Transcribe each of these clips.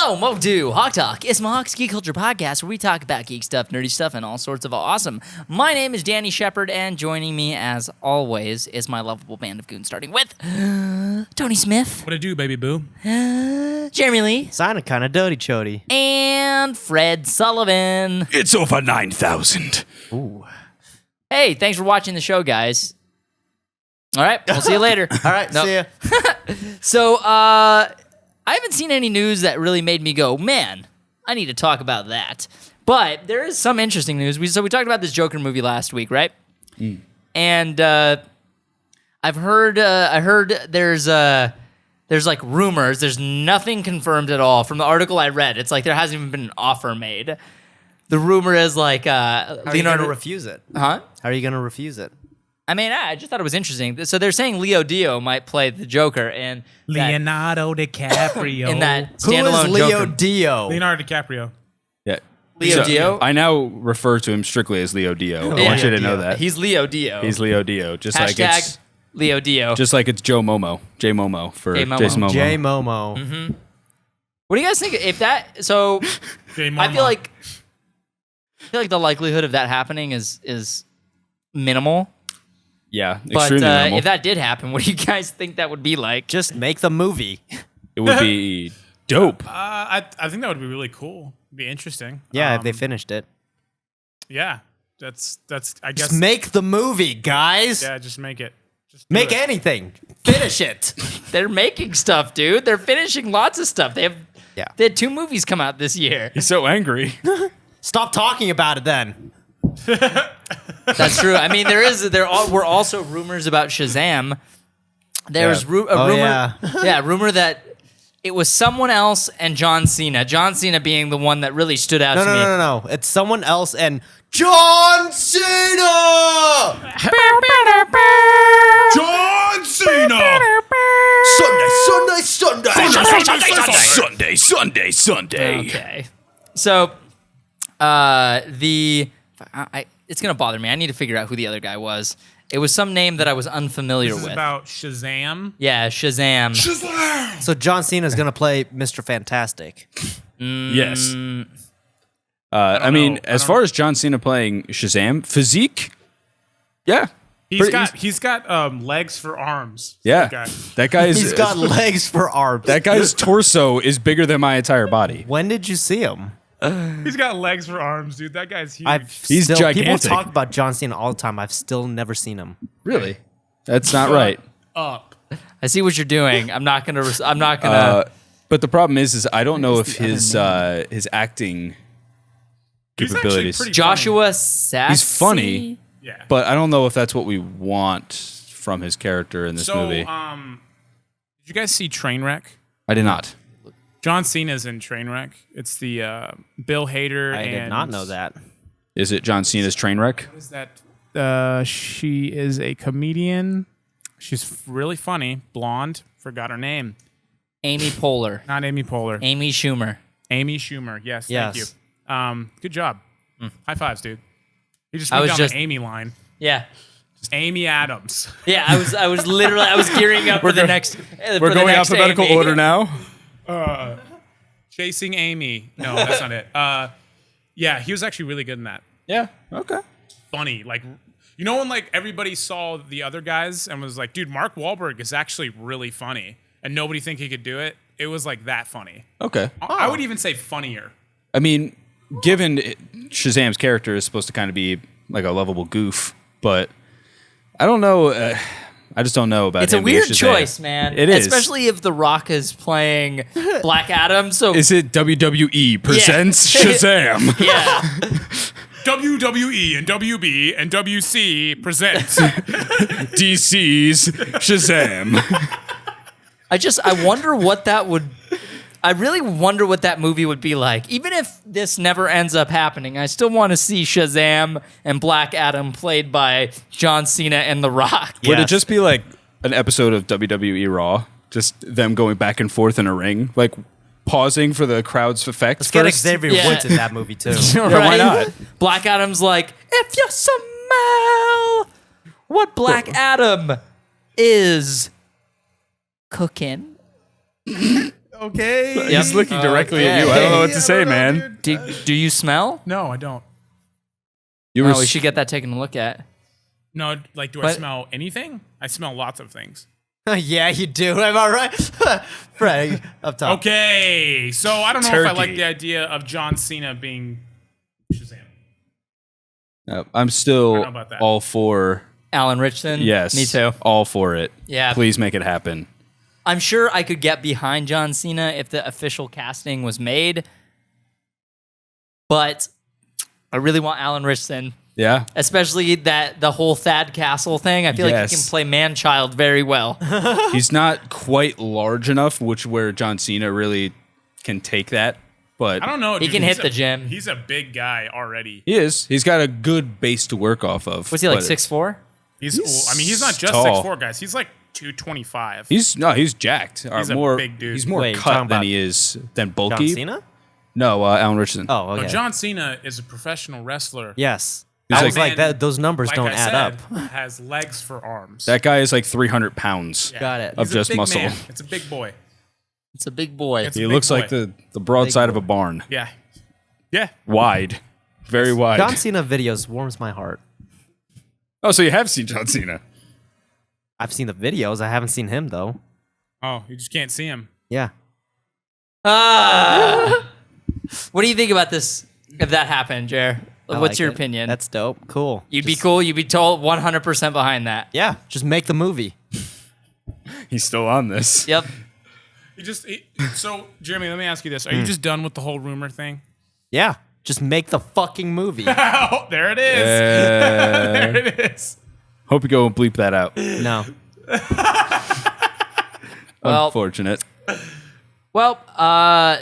Hello, and welcome to HawkTalk. It's my Hawks Geek Culture podcast where we talk about geek stuff, nerdy stuff, and all sorts of awesome. My name is Danny Shepard, and joining me, as always, is my lovable band of goons, starting with Tony Smith. What it do, baby boo? Jeremy Lee. Sign a kind of doty chody. And Fred Sullivan. It's over 9,000. Ooh. Hey, thanks for watching the show, guys. All right, we'll see you later. All right, see ya. So, I haven't seen any news that really made me go, man, I need to talk about that. But there is some interesting news. So we talked about this Joker movie last week, right? Mm. And I heard there's like rumors. There's nothing confirmed at all from the article I read. It's like there hasn't even been an offer made. The rumor is like How are you going to refuse it? Huh? How are you going to refuse it? I mean, I just thought it was interesting. So they're saying Leo Dio might play the Joker in Leonardo DiCaprio. in that Who standalone is Leo Joker. Dio? Leonardo DiCaprio. Yeah. Leo Dio? I now refer to him strictly as Leo Dio. I Yeah. want you to know that. He's Leo Dio. He's Leo Dio. Just like Hashtag it's Leo Dio. just like it's Joe Momo. J Momo for J Momo. Jason Momo. J Momo. Mm-hmm. What do you guys think if that? So I feel like the likelihood of that happening is minimal. Yeah, But extremely minimal. if that did happen, what do you guys think that would be like? Just make the movie. It would be dope. I think that would be really cool. Be interesting. Yeah, if they finished it. Yeah, that's I guess. Just make the movie, guys. Yeah, just make it. Just do Make it. anything. Finish it. They're making stuff, dude. They're finishing lots of stuff. They had 2 movies come out this year. He's so angry. Stop talking about it then. That's true. I mean, were also rumors about Shazam. There's a rumor, rumor that it was someone else and John Cena. John Cena being the one that really stood out to me. No. It's someone else and John Cena! John Cena! Sunday. Okay. So, it's gonna bother me. I need to figure out who the other guy was. It was some name that I was unfamiliar This is with. about Shazam. Yeah, Shazam. So John Cena's going to play Mr. Fantastic. Yes. I mean, as far as John Cena playing Shazam, physique, yeah. He's got legs for arms. Yeah. That guy's He's got legs for arms. that guy's torso is bigger than my entire body. When did you see him? He's got legs for arms, dude. That guy's huge. He's People gigantic. talk about John Cena all the time. I've still never seen him. Really? That's not right. Up. I see what you're doing. I'm not gonna. But the problem is I don't know if his acting He's actually capabilities. pretty Joshua Sassy. He's funny, Yeah. but I don't know if that's what we want from his character in this So, movie. did you guys see Trainwreck? I did not. John Cena's in Trainwreck. It's the Bill Hader. I did not know that. Is it John Cena's train wreck? Is that? She is a comedian. She's really funny. Blonde. Forgot her name. Amy Poehler. Not Amy Poehler. Amy Schumer. Amy Schumer. Yes. Thank Yes. you. Good job. High fives, dude. You just I went was down just- the Amy line. Yeah. Amy Adams. Yeah, I was literally gearing up for the next. We're going alphabetical Amy. order now. Chasing Amy. No, that's not it. Yeah, he was actually really good in that. Yeah. Okay. Funny. Like, you know when like everybody saw the other guys and was like, dude, Mark Wahlberg is actually really funny, and nobody think he could do it? It was like that funny. Okay. I would even say funnier. I mean, given Shazam's character is supposed to kind of be like a lovable goof, but I don't know. I just don't know about It's a him being weird Shazam. choice, man. It is. Especially if The Rock is playing Black Adam. So Is it WWE presents Shazam? yeah. WWE and WB and WC present. DC's Shazam. I wonder what that would. I really wonder what that movie would be like. Even if this never ends up happening, I still want to see Shazam and Black Adam played by John Cena and The Rock. Would it Yes. just be like an episode of WWE Raw? Just them going back and forth in a ring? Like pausing for the crowd's effects Let's get first? Xavier Yeah. Woods in that movie too. why not? Black Adam's like, if you smell what Black Adam is cooking. Okay. He's looking directly at you. I don't know what to say, man. Do you smell? No, I don't. You were Oh, we should get that taken a look at. No, like, do I What? smell anything? I smell lots of things. Yeah, you do. Am I right? Fred, up top. Okay, so I don't know if I like Turkey. the idea of John Cena being Shazam. I'm I don't still know about that. all for. Alan Richardson? Yes, Me too. All for it. Yeah. Please make it happen. I'm sure I could get behind John Cena if the official casting was made. But I really want Alan Richardson. Yeah. Especially the whole Thad Castle thing. I feel like he can Yes. play man-child very well. He's not quite large enough, where John Cena really can take that. But I don't know. He dude, can he's hit the gym. He's a big guy already. he is. He's got a good base to work off of. Was he like but 6'4"? He's not just tall. 6'4", guys. He's like 225. He's jacked. He's a more, big dude. He's more Wait, you're talking cut than about he is than John bulky. Cena? No, Alan Richardson. Oh, okay. No, John Cena is a professional wrestler. Yes. He's I like- was like, that. Those numbers Like don't I add said, up. has legs for arms. That guy is like 300 pounds. Yeah. Got it. Of He's a just big muscle. man. It's a big boy. It's a big boy. It's a He big looks boy. like the broadside of a barn. Yeah. Yeah. Wide. Very wide. John Cena videos warms my heart. Oh, so you have seen John Cena. I've seen the videos. I haven't seen him though. Oh, you just can't see him. Yeah. What do you think about this if that happened, Jer? I What's like your it. opinion? That's dope. Cool. You'd be cool. You'd be told 100% behind that. Yeah. Just make the movie. He's still on this. Yep. So, Jeremy, let me ask you this. Are you just done with the whole rumor thing? Yeah. Just make the fucking movie. Oh, there it is. There it is. Hope you go and bleep that out. No. Well, Unfortunate. Well,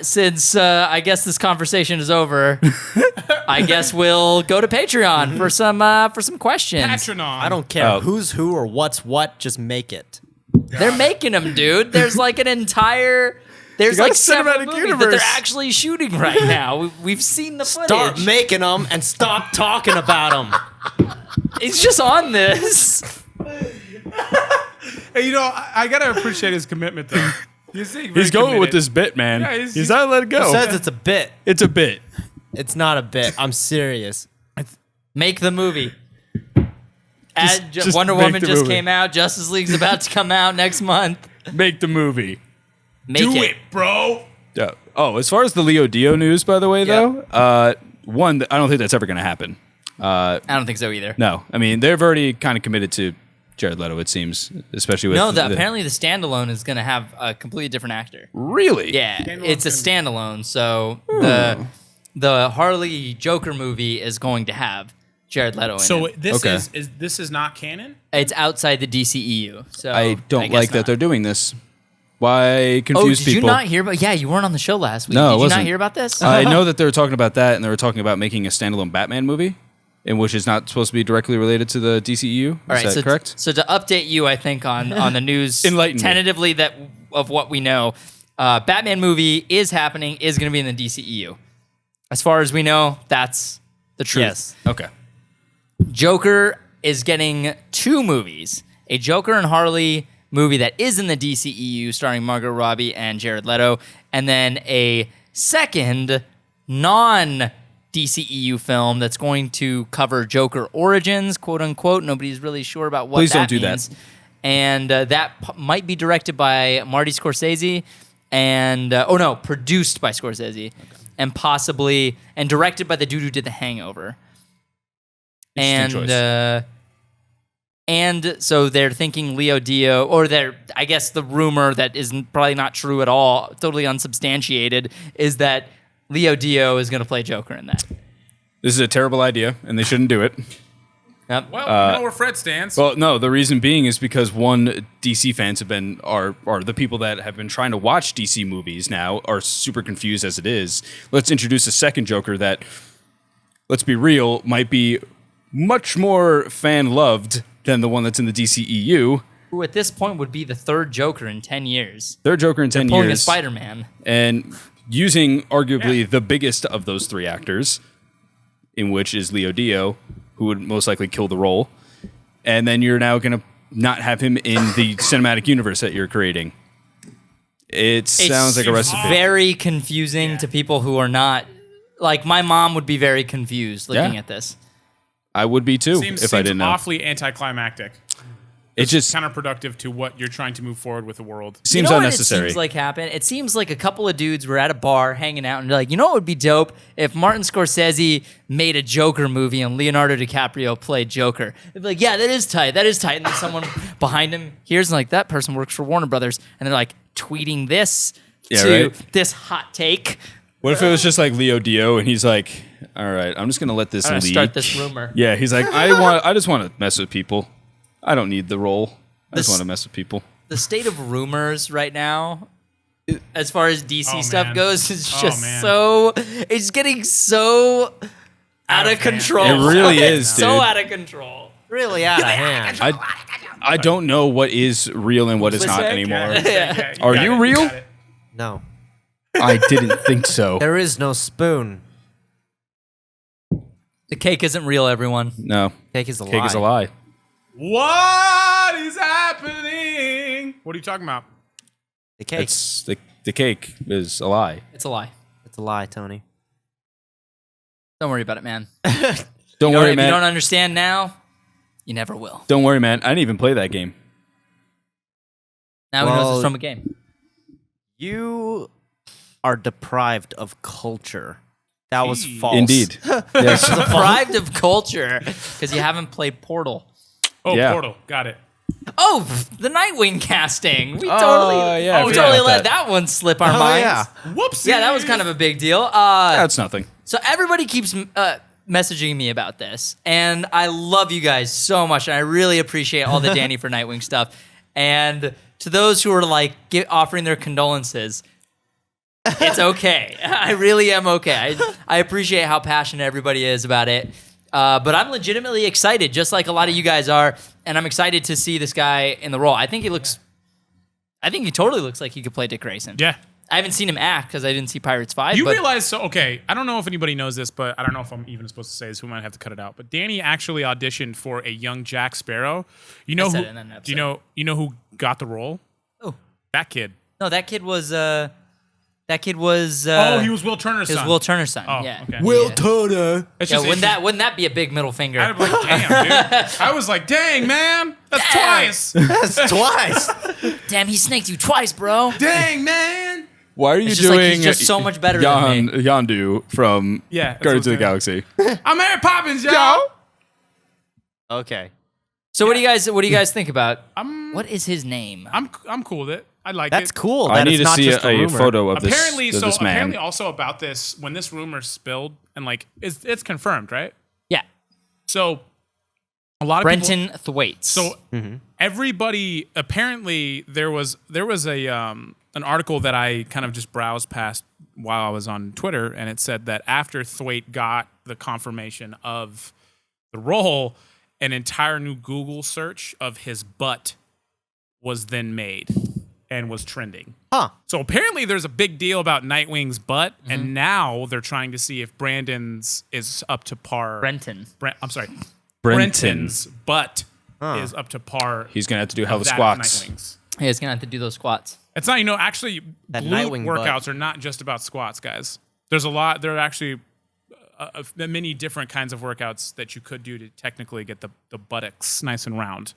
since I guess this conversation is over, I guess we'll go to Patreon for some questions. Patronon. I don't care Oh. who's who or what's what. Just make it. They're making them, dude. There's like an entire. There's got like a several cinematic movies that universe. they're actually shooting right now. We've seen the footage. Start making them and stop talking about them. It's just on this. Hey, I gotta appreciate his commitment though. He's going with this bit, man. Yeah, he's not letting it go. Says it's a bit. It's a bit. It's not a bit. I'm serious. Make the movie. Just Wonder make Woman the just movie. came out. Justice League's about to come out next month. Make the movie. Make Do it. it, bro. Yeah. Oh, as far as the Leo Dio news, by the way, though, I don't think that's ever going to happen. I don't think so either. No, I mean they've already kind of committed to Jared Leto. It seems, especially with No, apparently the standalone is going to have a completely different actor. really. Yeah, it's a standalone. So Hmm. the Harley Joker movie is going to have Jared Leto in So it. this Okay. is this is not canon? It's outside the DCEU. So I don't guess like that not. they're doing this. Why Oh, confuse did people? you not hear about? Yeah, you weren't on the show last week. No, I did you not wasn't. hear about this? I know that they were talking about that, and they were talking about making a standalone Batman movie, in which is not supposed to be directly related to the DCEU. All right, is that so correct? So to update you, I think on the news, Enlighten me. tentatively that of what we know, Batman movie is happening, is going to be in the DCEU. As far as we know, that's the truth. Yes. Okay. Joker is getting 2 movies: a Joker and Harley movie that is in the DCEU, starring Margot Robbie and Jared Leto, and then a second non-DCEU film that's going to cover Joker origins, quote unquote. Nobody's really sure about what Please that don't do that. means. And that might be directed by Marty Scorsese, and produced by Scorsese, and possibly directed by the dude who did The Hangover. Interesting choice. And so they're thinking Leo Dio, or I guess the rumor that is probably not true at all, totally unsubstantiated, is that Leo Dio is going to play Joker in that. This is a terrible idea, and they shouldn't do it. Yep. Well, you know where Fred stands. Well, no, the reason being is because DC fans are the people that have been trying to watch DC movies now are super confused as it is. Let's introduce a second Joker that, let's be real, might be much more fan loved than the one that's in the DCEU. Who at this point would be the third Joker in 10 years. Third Joker in 10 Pulling a years. Spider-Man. And using arguably the biggest of those 3 actors, in which is Leo Dio, who would most likely kill the role. And then you're now going to not have him in the cinematic universe that you're creating. It sounds like a recipe. Very confusing to people who are not like my mom would be very confused looking at this. I would be too Seems if I didn't know. awfully anticlimactic. It's just counterproductive to what you're trying to move forward with the world. Seems you know unnecessary. What it seems like happened? It seems like a couple of dudes were at a bar hanging out and they're like, you know what would be dope if Martin Scorsese made a Joker movie and Leonardo DiCaprio played Joker. They'd be like, yeah, that is tight. That is tight. And then someone behind him hears like that person works for Warner Brothers, and they're like tweeting this to this hot take. What if it was just like Leo Dio and he's like, all right, I'm just gonna let this leak. Start this rumor. Yeah, he's like, I just want to mess with people. I don't need the role. I just want to mess with people. The state of rumors right now, as far as DC stuff goes, is just it's getting so out of control. It really is, dude. So out of control. Really out of hand. I don't know what is real and what is not anymore. Are you real? No. I didn't think so. There is no spoon. The cake isn't real, everyone. No. Cake is a lie. Cake is a lie. What is happening? What are you talking about? The cake. It's the cake is a lie. It's a lie. It's a lie, Tony. Don't worry about it, man. Don't worry, If man. you don't understand now, you never will. Don't worry, man. I didn't even play that game. Now he knows it's from a game. You are deprived of culture. That was false. Indeed. Yes. Deprived of culture because you haven't played Portal. Oh, Yeah. Portal. Got it. Oh, the Nightwing casting. We yeah, I totally forgot about let that. that one slip our minds. Yeah. Whoops. Yeah, that was kind of a big deal. That's nothing. So everybody keeps messaging me about this, and I love you guys so much, and I really appreciate all the Danny for Nightwing stuff. And to those who are like offering their condolences, it's okay. I really am okay. I appreciate how passionate everybody is about it. But I'm legitimately excited, just like a lot of you guys are, and I'm excited to see this guy in the role. I think he totally looks like he could play Dick Grayson. Yeah. I haven't seen him act because I didn't see Pirates 5. You but realize, I don't know if anybody knows this, but I don't know if I'm even supposed to say this. We might have to cut it out. But Danny actually auditioned for a young Jack Sparrow. You know I said who? it in an Do you know who got the role? Oh. That kid. No, that kid was. He was Will Turner's He was son. Will Turner's son. Oh, yeah. okay. Will Turner. It's Yeah, just wouldn't that be a big middle finger? I'd be like, damn, dude. I was like, dang, man. That's twice. That's twice. Damn, he snaked you twice, bro. Dang, man. Why are you It's just like doing he's just so much better than me. Yondu from Yeah, that's Guardians of the what's Galaxy? I'm Mary Poppins, y'all. Okay. So what do you guys think about? What is his name? I'm cool with it. I like That's it. cool. I That need it's to not see just a a rumor. photo of Apparently, this man. apparently also about this, when this rumor spilled, and like it's confirmed, right? Yeah, So a lot of Brenton Thwaites. So everybody, apparently there was a an article that I kind of just browsed past while I was on Twitter, and it said that after Thwaite got the confirmation of the role, an entire new Google search of his butt was then made and was trending. Huh. So apparently there's a big deal about Nightwing's butt, and now they're trying to see if Brandon's is up to par. Brenton. I'm sorry. Brenton. Brenton's butt is up to par. He's gonna have to do hella that of squats. Nightwing's. Yeah, he's gonna have to do those squats. It's not, actually, That glute Nightwing butt. workouts are not just about squats, guys. There are actually many different kinds of workouts that you could do to technically get the buttocks nice and round.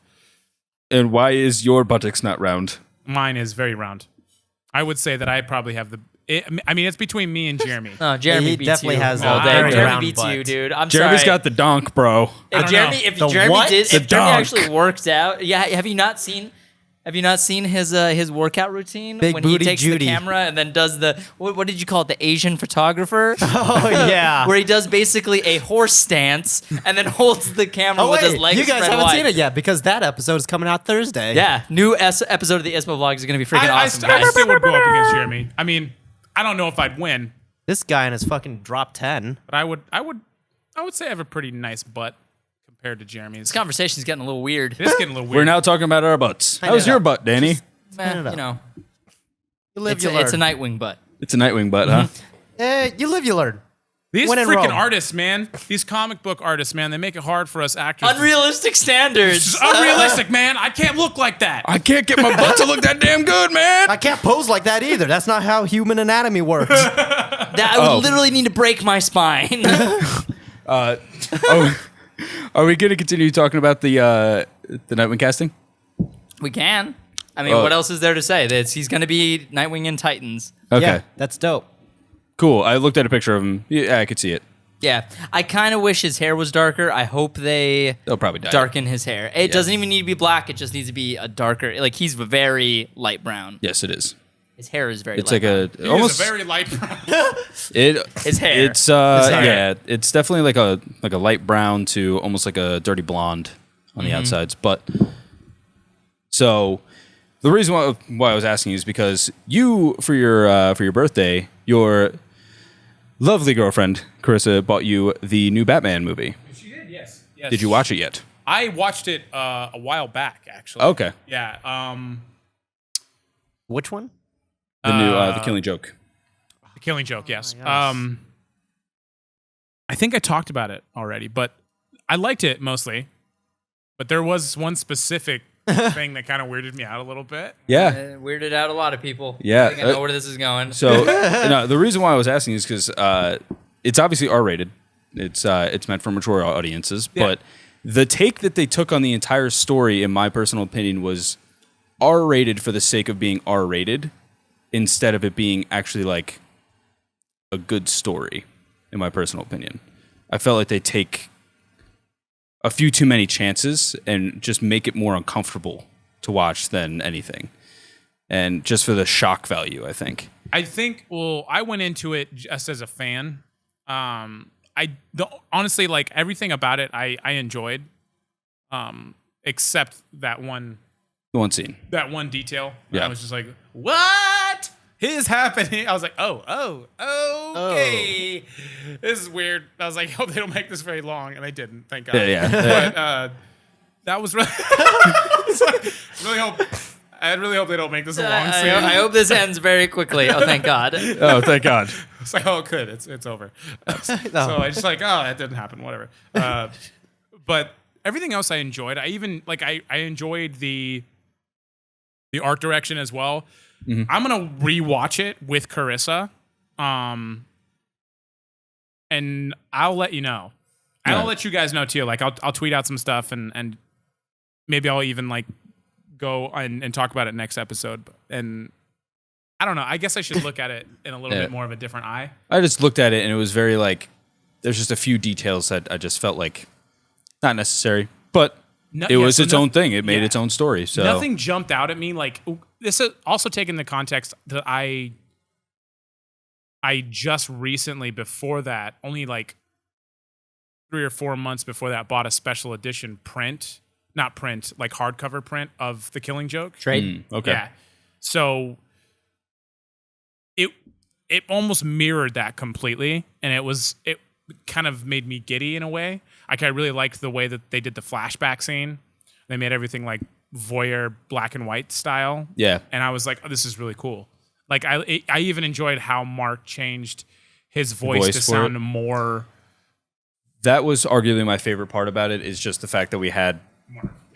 And why is your buttocks not round? Mine is very round. I would say that I probably have it's between me and Jeremy. No, Jeremy He beats definitely you has all a day. very Jeremy round beats butt. you, dude. I'm Jeremy's sorry. got the donk, bro. If don't Jeremy, know. if The Jeremy what? did, The if Jeremy donk. actually worked out, yeah. Have you not seen his workout routine Big when he booty takes Judy. the camera and then does the what did you call it, the Asian photographer? Oh, yeah. Where he does basically a horse stance and then holds the camera Oh, with his wait. legs You guys spread haven't wide. seen it yet because that episode is coming out Thursday. Yeah, new episode of the ISPO vlog is going to be freaking I awesome. still guys. would go up against Jeremy. I mean, I don't know if I'd win, This guy in his fucking drop 10. but I would say I have a pretty nice butt compared to Jeremy's. This conversation's getting a little weird. It's getting a little We're weird. now talking about our butts. I How's know. your butt, Danny? You know, You live, it's you a learn. Nightwing butt. It's a Nightwing butt, huh? You live, you learn. These When in freaking Rome. artists, man. These comic book artists, man. They make it hard for us actors. Unrealistic standards. It's unrealistic, man. I can't look like that. I can't get my butt to look that damn good, man. I can't pose like that either. That's not how human anatomy works. That I would literally need to break my spine. Are we going to continue talking about the Nightwing casting? We can. I mean, Oh. what else is there to say? That he's going to be Nightwing in Titans. Okay, Yeah, that's dope. cool. I looked at a picture of him. Yeah, I could see it. Yeah. I kind of wish his hair was darker. I hope they They'll probably dye it. darken his hair. It doesn't even need to be black. It just needs to be a darker. Like, he's very light brown. Yes, it is. His hair is very It's light like brown. a almost It's a very light brown. His hair. It's hair. yeah, it's definitely like a light brown to almost like a dirty blonde on the outsides. But so the reason why I was asking is because you for your birthday, your lovely girlfriend Carissa bought you the new Batman movie. She did, yes. Yes. Did you watch it yet? I watched it a while back, actually. Okay, Yeah. Which one? the new The Killing Joke. The Killing Joke, yes. yes. I think I talked about it already, but I liked it mostly. But there was one specific thing that kind of weirded me out a little bit. Yeah. Weirded out a lot of people. Yeah, I think I know where this is going. So no, the reason why I was asking is because it's obviously R-rated. It's meant for mature audiences, Yeah. but the take that they took on the entire story, in my personal opinion, was R-rated for the sake of being R-rated, instead of it being actually like a good story. In my personal opinion, I felt like they take a few too many chances and just make it more uncomfortable to watch than anything, and just for the shock value, I think. I think, well, I went into it just as a fan. Honestly, like everything about it, I enjoyed, except that one One scene. detail. Yeah. I was just like, what is happening? I was like, okay. This is weird. I was like, I hope they don't make this very long, and they didn't. Thank God. Yeah. But that was really, I really hope they don't make this a long scene. I hope this ends very quickly. Oh, thank God. Oh, thank God. It's like, oh, good. It's over. So I just like, oh, that didn't happen. Whatever. But everything else I enjoyed. I even like I enjoyed the art direction as well. Mm-hmm. I'm gonna rewatch it with Carissa, and I'll let you know. And Yeah. I'll let you guys know too. Like I'll tweet out some stuff and maybe I'll even like go and talk about it next episode. And I don't know. I guess I should look at it in a little Yeah. bit more of a different eye. I just looked at it and it was very like, there's just a few details that I just felt like not necessary, but No- it yeah, was so its no- own thing. It made yeah. its own story. So Nothing jumped out at me. Like this is also taking the context that I just recently, before that, only like 3 or 4 months before that, bought a special edition like hardcover print of The Killing Joke. Trade. Okay. Yeah. So it almost mirrored that completely, and it kind of made me giddy in a way. Like I really liked the way that they did the flashback scene. They made everything like voyeur black and white style. Yeah. And I was like, oh, this is really cool. Like I even enjoyed how Mark changed his voice to for sound it. more. That was arguably my favorite part about it, is just the fact that we had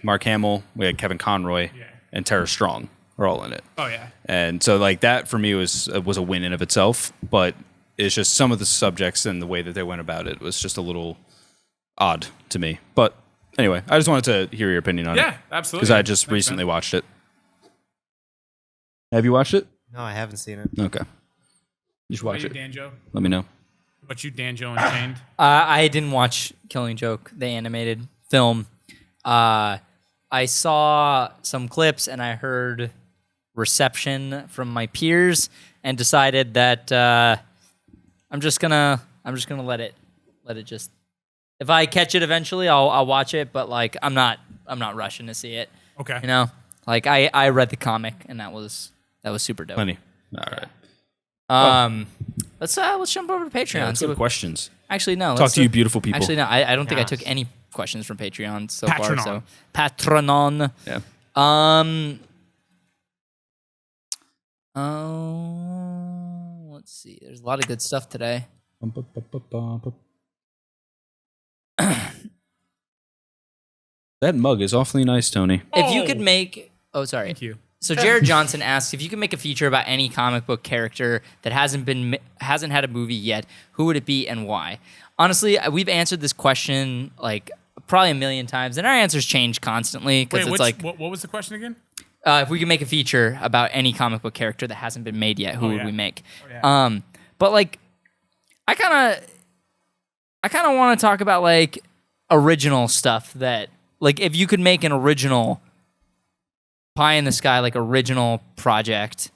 Mark Hamill, we had Kevin Conroy, Yeah. and Tara Strong are all in it. Oh yeah. And so like that for me was a win in of itself, but it's just some of the subjects and the way that they went about it was just a little odd to me. But anyway, I just wanted to hear your opinion on it. Yeah, absolutely. Because I just Thanks, recently man. watched it. Have you watched it? No, I haven't seen it. Okay. You should What watch about you, it. Danjo? Let me know. What you, Danjo Unchained? I didn't watch Killing Joke, the animated film. I saw some clips and I heard reception from my peers and decided that I'm just gonna let it just. If I catch it eventually, I'll watch it. But like, I'm not rushing to see it. Okay. You know, like I read the comic and that was super dope. Plenty. All right. Let's jump over to Patreon. Yeah, and let's see go to what- questions. Actually, no. Talk let's to you beautiful people. Actually, no. I don't think I Yes. took any questions from Patreon so Patronon. far. So Patronon. Yeah. Let's see. There's a lot of good stuff today. That mug is awfully nice, Tony. If you could make... Oh, sorry. Thank you. So Jared Johnson asks, if you could make a feature about any comic book character that hasn't had a movie yet, who would it be and why? Honestly, we've answered this question like probably a million times, and our answers change constantly because it's like, what was the question again? if we could make a feature about any comic book character that hasn't been made yet, who would we make? Yeah. But like, I kind of want to talk about like original stuff that, like, if you could make an original pie in the sky, like original project,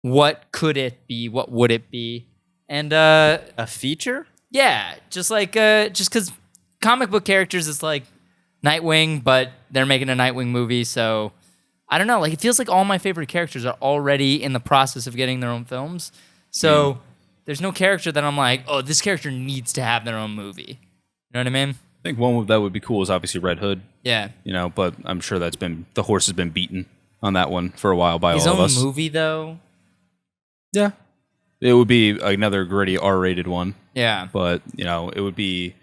what could it be? What would it be? And A feature? yeah, just because comic book characters is like Nightwing, but they're making a Nightwing movie, so I don't know. Like, it feels like all my favorite characters are already in the process of getting their own films. So there's no character that I'm like, oh, this character needs to have their own movie. You know what I mean? I think one that would be cool is obviously Red Hood. Yeah. But I'm sure the horse has been beaten on that one for a while by His all of own us. movie, though. Yeah. It would be another gritty R-rated one, Yeah. but it would be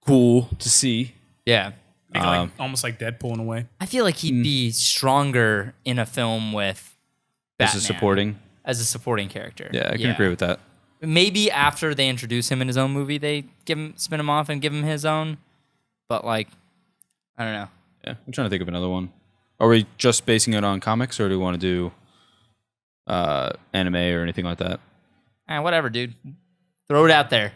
cool to see. Yeah. Make it like, almost like Deadpool in a way. I feel like he'd be stronger in a film with Batman as a supporting character. Yeah, I can agree with that. Maybe after they introduce him in his own movie, they spin him off and give him his own. But like, I don't know. Yeah, I'm trying to think of another one. Are we just basing it on comics, or do we want to do anime or anything like that? Whatever, dude. Throw it out there.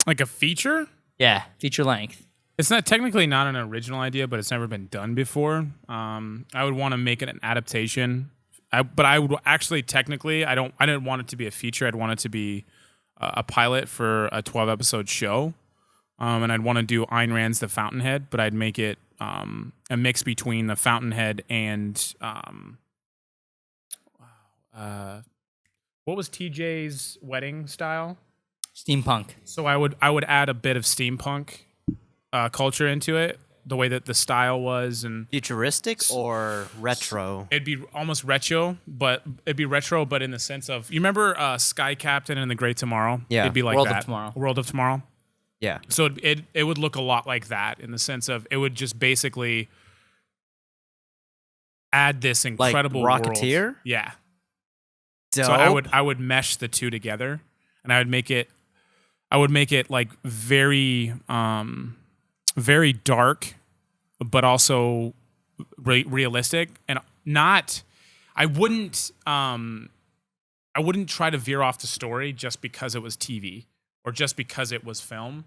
Like a feature? Yeah, feature length. It's not technically not an original idea, but it's never been done before. I would want to make it an adaptation. But I would actually technically, I didn't want it to be a feature. I'd want it to be a pilot for a 12-episode show. And I'd want to do Ayn Rand's The Fountainhead, but I'd make it a mix between The Fountainhead and what was TJ's wedding style? Steampunk. So I would add a bit of steampunk culture into it, the way that the style was, and Futuristic or retro? it'd be almost retro, but it'd be retro, but in the sense of, you remember Sky Captain and the Great Tomorrow? Yeah. It'd be like World of that. Tomorrow. World of Tomorrow. Yeah. So it would look a lot like that in the sense of, it would just basically add this incredible Rocketeer? world. Yeah. Dope. So I would mesh the two together, and I would make it like very very dark, but also realistic, and not. I wouldn't try to veer off the story just because it was TV or just because it was film.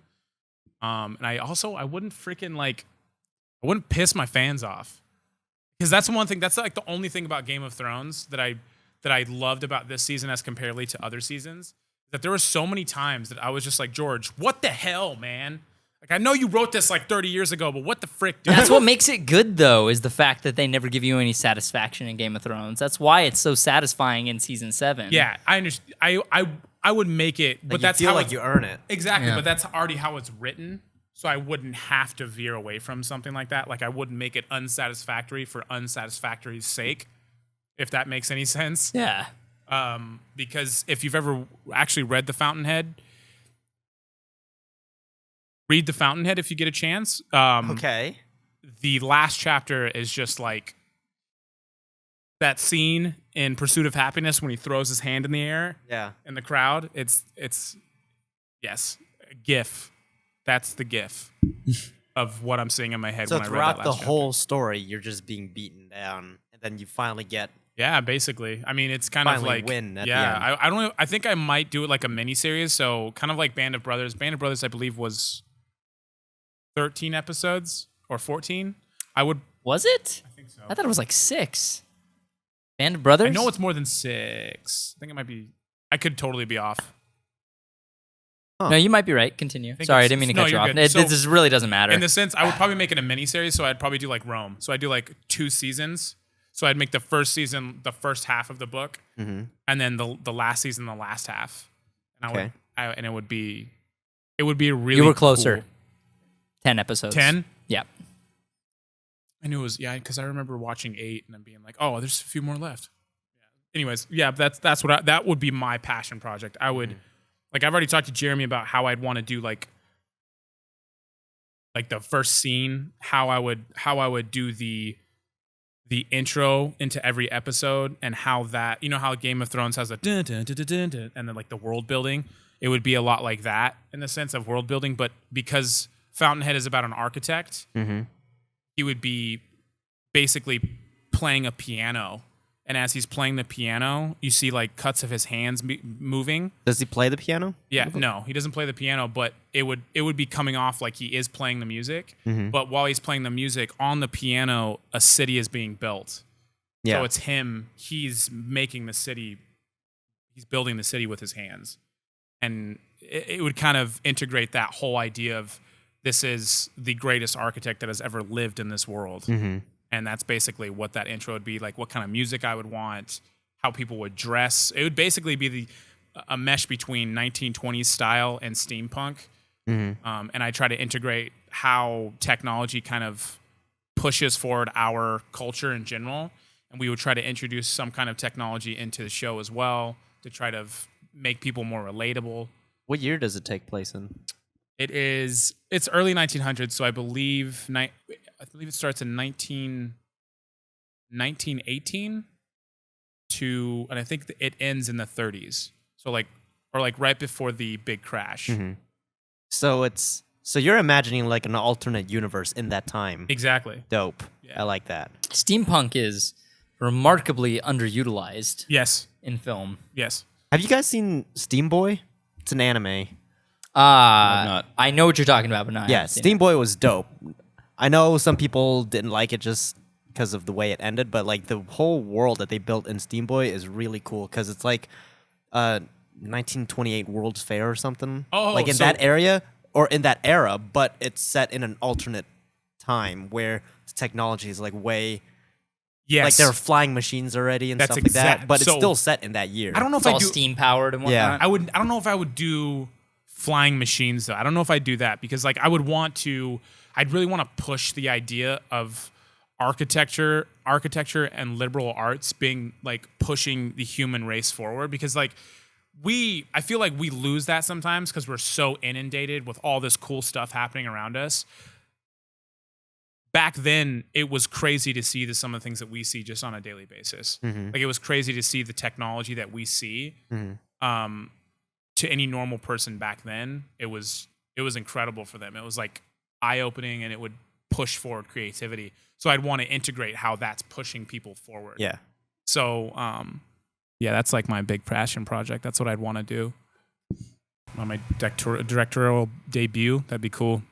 And I wouldn't I wouldn't piss my fans off, because that's one thing. That's like the only thing about Game of Thrones that I loved about this season as comparatively to other seasons, that there were so many times that I was just like, George, what the hell, man? Like, I know you wrote this like 30 yeyears ago, but what the frick, dude? That's what makes it good, though, is the fact that they never give you any satisfaction in Game of Thrones. That's why it's so satisfying in season 7. Yeah, I understand. I would make it, but Like, that's you feel how like you earn it. Exactly, Yeah. but that's already how it's written, so I wouldn't have to veer away from something like that. Like, I wouldn't make it unsatisfactory for unsatisfactory's sake, if that makes any sense. Yeah. Because if you've ever actually read The Fountainhead, read The Fountainhead if you get a chance. Okay. The last chapter is just like that scene in Pursuit of Happiness when he throws his hand in the air Yeah. in the crowd. It's yes, a GIF. That's the GIF of what I'm seeing in my head So when I read that throughout last the chapter. whole story, you're just being beaten down, and then you finally get. Yeah, basically. I mean, it's kind of Finally like win at the yeah. end. I don't know. I think I might do it like a mini series. So kind of like Band of Brothers. Band of Brothers, I believe, was 13 episodes or 14. Was it? I think so. I thought it was like 6. Band of Brothers? I know it's more than 6. I think it might be. I could totally be off. No, you might be right. Continue. think Sorry, I it's- didn't mean to no, cut you you're off. good. It So, this really doesn't matter. In the sense, I would probably make it a mini series. So I'd probably do like Rome. So I'd do like 2 seasons. So I'd make the first season the first half of the book, Mm-hmm. and then the last season the last half. And Okay. and it would be a really. You were closer. cool- 10 episodes. 10? Yeah. I knew it was, yeah, because I remember watching 8 and then being like, oh, there's a few more left. anyways, yeah, that's what that would be my passion project. I would like I've already talked to Jeremy about how I'd want to do like the first scene, how I would do the intro into every episode, and how that, how Game of Thrones has a dun, dun, dun, dun, dun, dun, and then like the world building. It would be a lot like that in the sense of world building, but because Fountainhead is about an architect, he would be basically playing a piano. And as he's playing the piano, you see like cuts of his hands moving. Does he play the piano? Yeah, no, he doesn't play the piano, but it would be coming off like he is playing the music. But while he's playing the music on the piano, a city is being built. Yeah. So it's him. He's making the city. He's building the city with his hands, and it would kind of integrate that whole idea of this is the greatest architect that has ever lived in this world. And that's basically what that intro would be, like what kind of music I would want, how people would dress. It would basically be a mesh between 1920s style and steampunk. And I try to integrate how technology kind of pushes forward our culture in general. And we would try to introduce some kind of technology into the show as well to try to make people more relatable. What year does it take place in? It's early 1900s, so I believe it starts in 1918 and I think it ends in the 30s. So like right before the big crash. So you're imagining like an alternate universe in that time. Exactly. Dope. Yeah. I like that. Steampunk is remarkably underutilized. Yes. In film. Yes. Have you guys seen Steam Boy? It's an anime. not. I know what you're talking about, but not. Yeah, Steam Boy was dope. I know some people didn't like it just because of the way it ended, but like the whole world that they built in Steam Boy is really cool because it's like 1928 World's Fair or something. Oh, like in that area or in that era, but it's set in an alternate time where the technology is like way. Yes. Like there are flying machines already and That's stuff like that, but it's so- still set in that year. I don't know It's if I all do. steam powered and Yeah. whatnot. I don't know if I would do flying machines though. I don't know if I'd do that because like I'd really want to push the idea of architecture and liberal arts being like pushing the human race forward because like I feel like we lose that sometimes because we're so inundated with all this cool stuff happening around us. Back then, it was crazy to see some of the things that we see just on a daily basis. Like it was crazy to see the technology that we see. To any normal person back then, it was incredible for them. It was like eye-opening, and it would push forward creativity. So I'd want to integrate how that's pushing people forward. Yeah. So, yeah, that's like my big passion project. That's what I'd want to do. On my directorial debut, that'd be cool.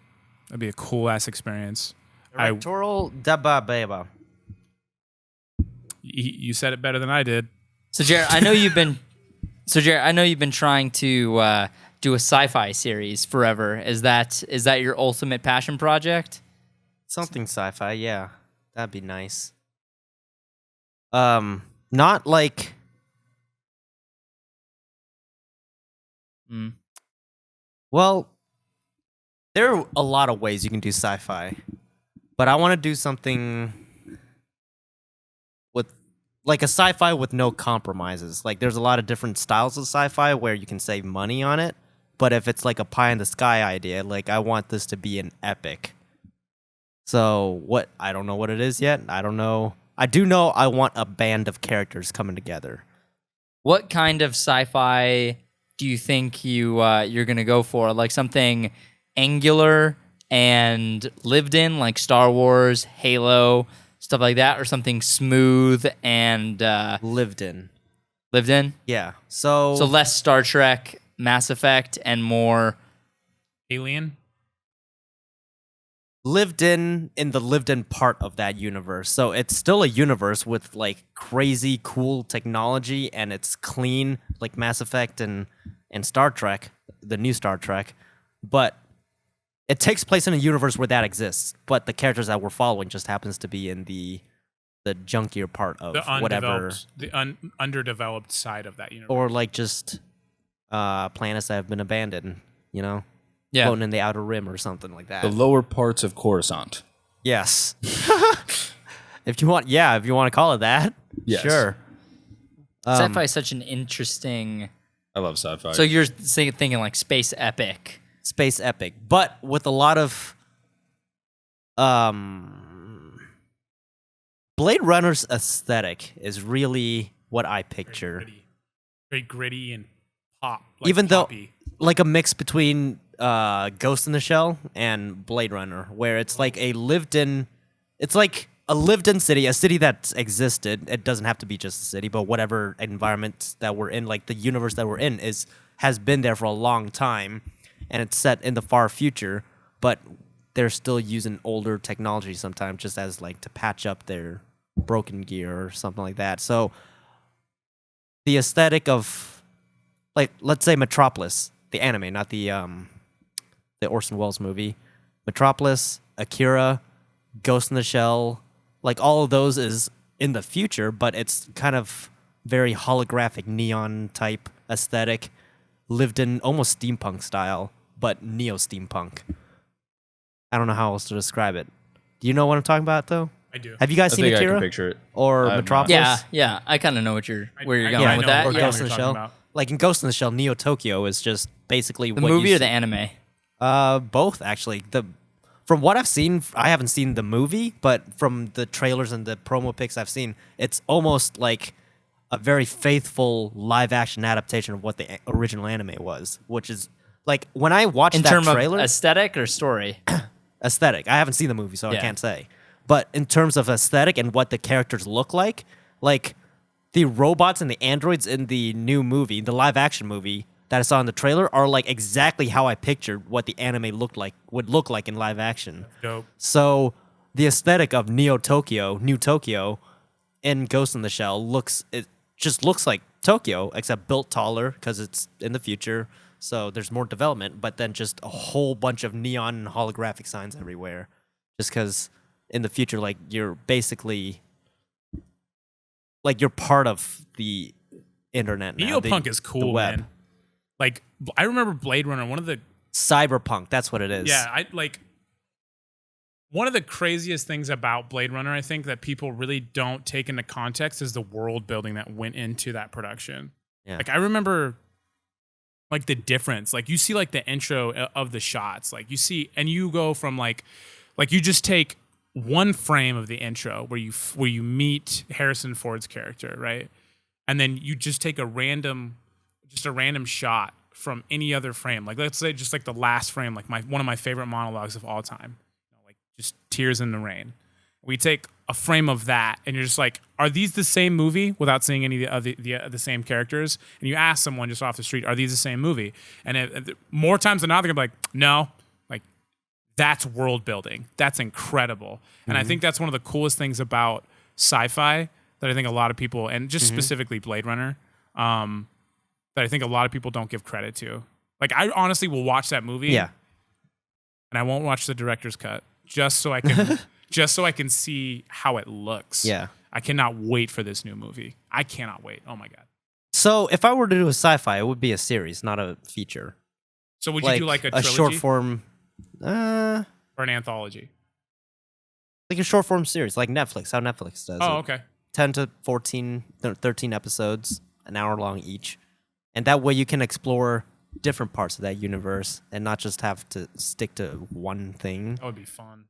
That'd be a cool-ass experience. Directorial Daba Beba. You said it better than I did. So Jared, I know you've been trying to do a sci-fi series forever. Is that your ultimate passion project? Something sci-fi, yeah. That'd be nice. Not like Well, there are a lot of ways you can do sci-fi. But I want to do something with like a sci-fi with no compromises. Like there's a lot of different styles of sci-fi where you can save money on it. But if it's like a pie in the sky idea, like I want this to be an epic. So I don't know what it is yet. I don't know. I do know I want a band of characters coming together. What kind of sci-fi do you think you're gonna go for? Like something angular and lived in, like Star Wars, Halo, stuff like that, or something smooth and Lived in. lived in? Yeah. So less Star Trek, Mass Effect, and more. Alien? lived in the lived in part of that universe. So it's still a universe with like crazy cool technology, and it's clean like Mass Effect and Star Trek, the new Star Trek. But it takes place in a universe where that exists, but the characters that we're following just happens to be in the junkier part of whatever, the underdeveloped side of that universe, or like just planets that have been abandoned, you know, Yeah. floating in the outer rim or something like that. The lower parts of Coruscant. Yes, if you want to call it that, Yes. sure. Sci-fi is such an interesting. I love sci-fi. So you're thinking like space epic. Space epic, but with a lot of Blade Runner's aesthetic is really what I picture. Very gritty and pop. Even poppy. though, like a mix between Ghost in the Shell and Blade Runner, where it's like a lived-in city, a city that's existed. It doesn't have to be just a city, but whatever environment that we're in, like the universe that we're in, has been there for a long time, and it's set in the far future, but they're still using older technology sometimes just as like to patch up their broken gear or something like that. So the aesthetic of, like, let's say Metropolis, the anime, not the Orson Welles movie. Metropolis, Akira, Ghost in the Shell, like all of those is in the future, but it's kind of very holographic neon type aesthetic, lived in almost steampunk style, but neo-steampunk. I don't know how else to describe it. Do you know what I'm talking about, though? I do. Have you guys I seen think I Akira can picture it. or I have Metropolis? Yeah. I kind of know where you're going I with know that. Or what Ghost you're in the talking Shell. about. Like in Ghost in the Shell, Neo Tokyo is just basically The what movie you or the see. anime? Both actually. From what I've seen, I haven't seen the movie, but from the trailers and the promo pics I've seen, it's almost like a very faithful live action adaptation of what the original anime was, which is like when I watched In that terms trailer, of aesthetic or story? aesthetic. I haven't seen the movie, so I Yeah. can't say. But in terms of aesthetic and what the characters look like the robots and the androids in the new movie, the live action movie that I saw in the trailer, are like exactly how I pictured what the anime would look like in live action. Dope. So the aesthetic of New Tokyo, in Ghost in the Shell just looks like Tokyo, except built taller because it's in the future. So there's more development, but then just a whole bunch of neon and holographic signs everywhere. Just because in the future, like you're basically like you're part of the internet now. Neopunk is the cool, web. man. Like I remember Blade Runner. One of the Cyberpunk, that's what it is. one of the craziest things about Blade Runner, I think, that people really don't take into context is the world building that went into that production. Yeah. Like I remember like the difference. Like you see like the intro of the shots. Like you see and you go from like you just take one frame of the intro where you meet Harrison Ford's character, right? And then you just take a random shot from any other frame. Like let's say just like the last frame, like one of my favorite monologues of all time. Like just Tears in the Rain. We take a frame of that and you're just like, are these the same movie without seeing any of the same characters? And you ask someone just off the street, are these the same movie? And more times than not, they're gonna be like, no. Like that's world building. That's incredible. And I think that's one of the coolest things about sci-fi that I think a lot of people, and just specifically Blade Runner, that I think a lot of people don't give credit to. Like I honestly will watch that movie, Yeah. and I won't watch the director's cut just so I can see how it looks. Yeah. I cannot wait for this new movie. I cannot wait. Oh my god. So if I were to do a sci-fi, it would be a series, not a feature. So would you do like a trilogy short form, or an anthology? like a short form series, like Netflix, how Netflix does Oh, it. okay. 10 to 14, 13 episodes, an hour long each. And that way you can explore different parts of that universe and not just have to stick to one thing. That would be fun.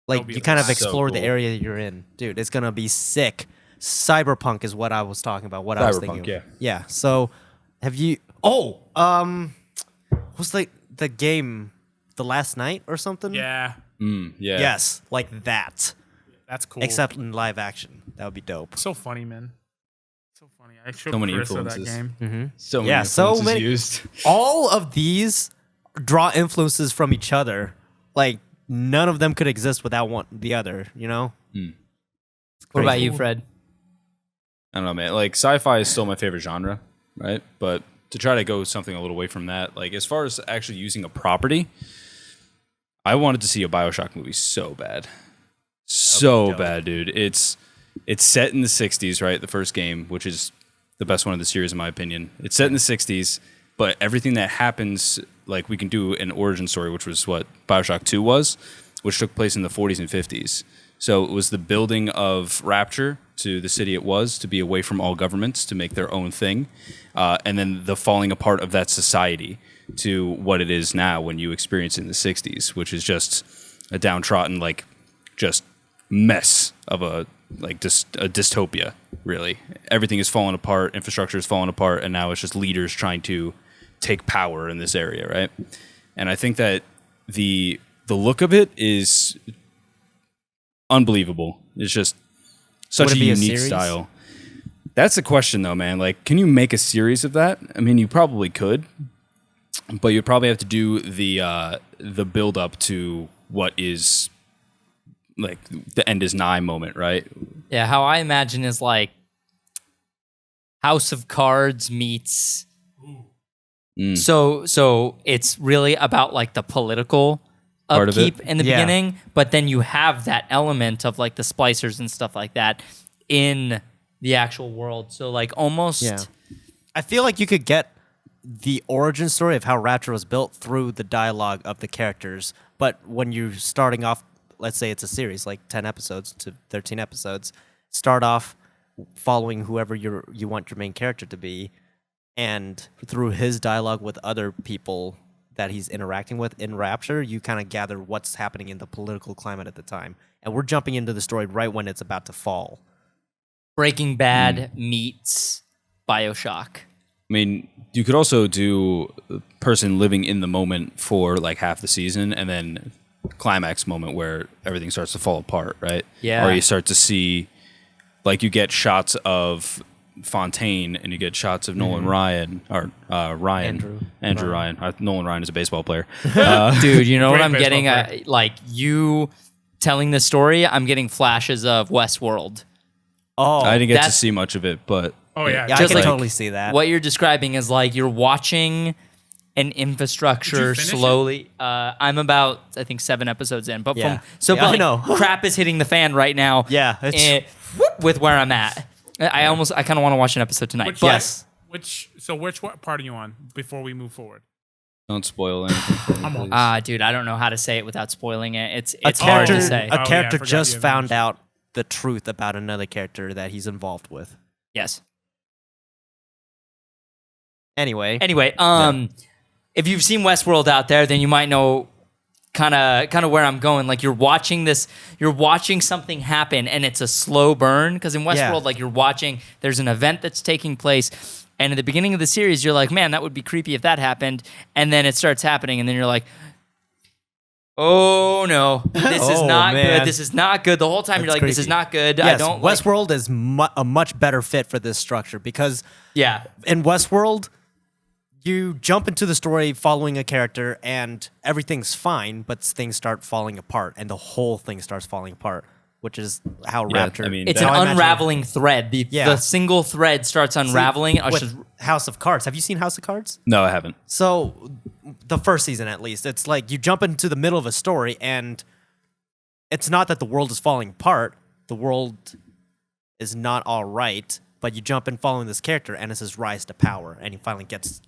Like be you kind of so explore the cool. area you're in. Dude, it's going to be sick. Cyberpunk is what I was talking about, what I was thinking. Cyberpunk, Yeah. So have you what's the game The Last Night or something? Yeah, Yeah. Yes, like that. that's cool. Except in live action. That would be dope. so funny, man. So funny. I showed So many Carissa that influences. game. So many Yeah, so influences many- used. All of these draw influences from each other. Like none of them could exist without the other, you know? What about you, Fred? I don't know, man. Like sci-fi is still my favorite genre, right? But to try to go something a little away from that, like as far as actually using a property, I wanted to see a Bioshock movie so bad. So bad, dude. It's set in the 60s, right? The first game, which is the best one of the series in my opinion. It's set in the 60s, but everything that happens, like we can do an origin story, which was what Bioshock 2 was, which took place in the 40s and 50s. So it was the building of Rapture to the city it was, to be away from all governments, to make their own thing, and then the falling apart of that society to what it is now when you experience it in the 60s, which is just a downtrodden, like, just mess of a dystopia, really. Everything is falling apart, infrastructure is falling apart, and now it's just leaders trying to take power in this area, right? And I think that the look of it is unbelievable. It's just such a unique style. That's the question, though, man. Like, can you make a series of that? I mean, you probably could, but you'd probably have to do the build up to what is like the end is nigh moment, right? Yeah, how I imagine is like House of Cards meets. So it's really about like the political Part of upkeep it. in the beginning, but then you have that element of like the splicers and stuff like that in the actual world. So like almost. Yeah. I feel like you could get the origin story of how Rapture was built through the dialogue of the characters, but when you're starting off, let's say it's a series like 10 episodes to 13 episodes, start off following whoever you want your main character to be, and through his dialogue with other people that he's interacting with in Rapture, you kind of gather what's happening in the political climate at the time. And we're jumping into the story right when it's about to fall. Breaking Bad meets Bioshock. I mean, you could also do a person living in the moment for like half the season, and then climax moment where everything starts to fall apart, right? Yeah. Or you start to see, like, you get shots of Fontaine and you get shots of Nolan Ryan or Andrew Ryan. Nolan Ryan is a baseball player. Dude, you know what Great I'm getting? baseball Like you telling the story, I'm getting flashes of Westworld. Oh, I didn't get to that's- see much of it, but Oh yeah, yeah, I just can like- totally see that. What you're describing is like you're watching an infrastructure Did you finish it? slowly. I'm about, I think, 7 episodes in. But Yeah. but I like, know. crap is hitting the fan right now. Yeah, it's- with where I'm at. I kind of want to watch an episode tonight. Which, But Yes. Which part are you on before we move forward? don't spoil anything for me, I'm on. please. dude, I don't know how to say it without spoiling it. It's a hard character, to say. Oh, yeah, a I character forgot just you had found mentioned. out the truth about another character that he's involved with. Yes. Anyway, If you've seen Westworld out there, then you might know kind of where I'm going. Like you're watching something happen, and it's a slow burn. Because in Westworld, Yeah. like you're watching, there's an event that's taking place, and at the beginning of the series, you're like, man, that would be creepy if that happened, and then it starts happening, and then you're like, oh no, this is Oh, not man. good. This is not good. The whole time you're That's like, this is creepy. not good. yes, I don't like. Westworld is a much better fit for this structure because Yeah. in Westworld, you jump into the story following a character and everything's fine, but things start falling apart and the whole thing starts falling apart, which is how Rapture. I mean, It's that- an how I imagine it. unraveling thread. The Yeah. single thread starts unraveling. with House of Cards. Have you seen House of Cards? No, I haven't. So, the first season at least, it's like you jump into the middle of a story, and it's not that the world is falling apart. The world is not all right, but you jump in following this character, and it's his rise to power, and he finally gets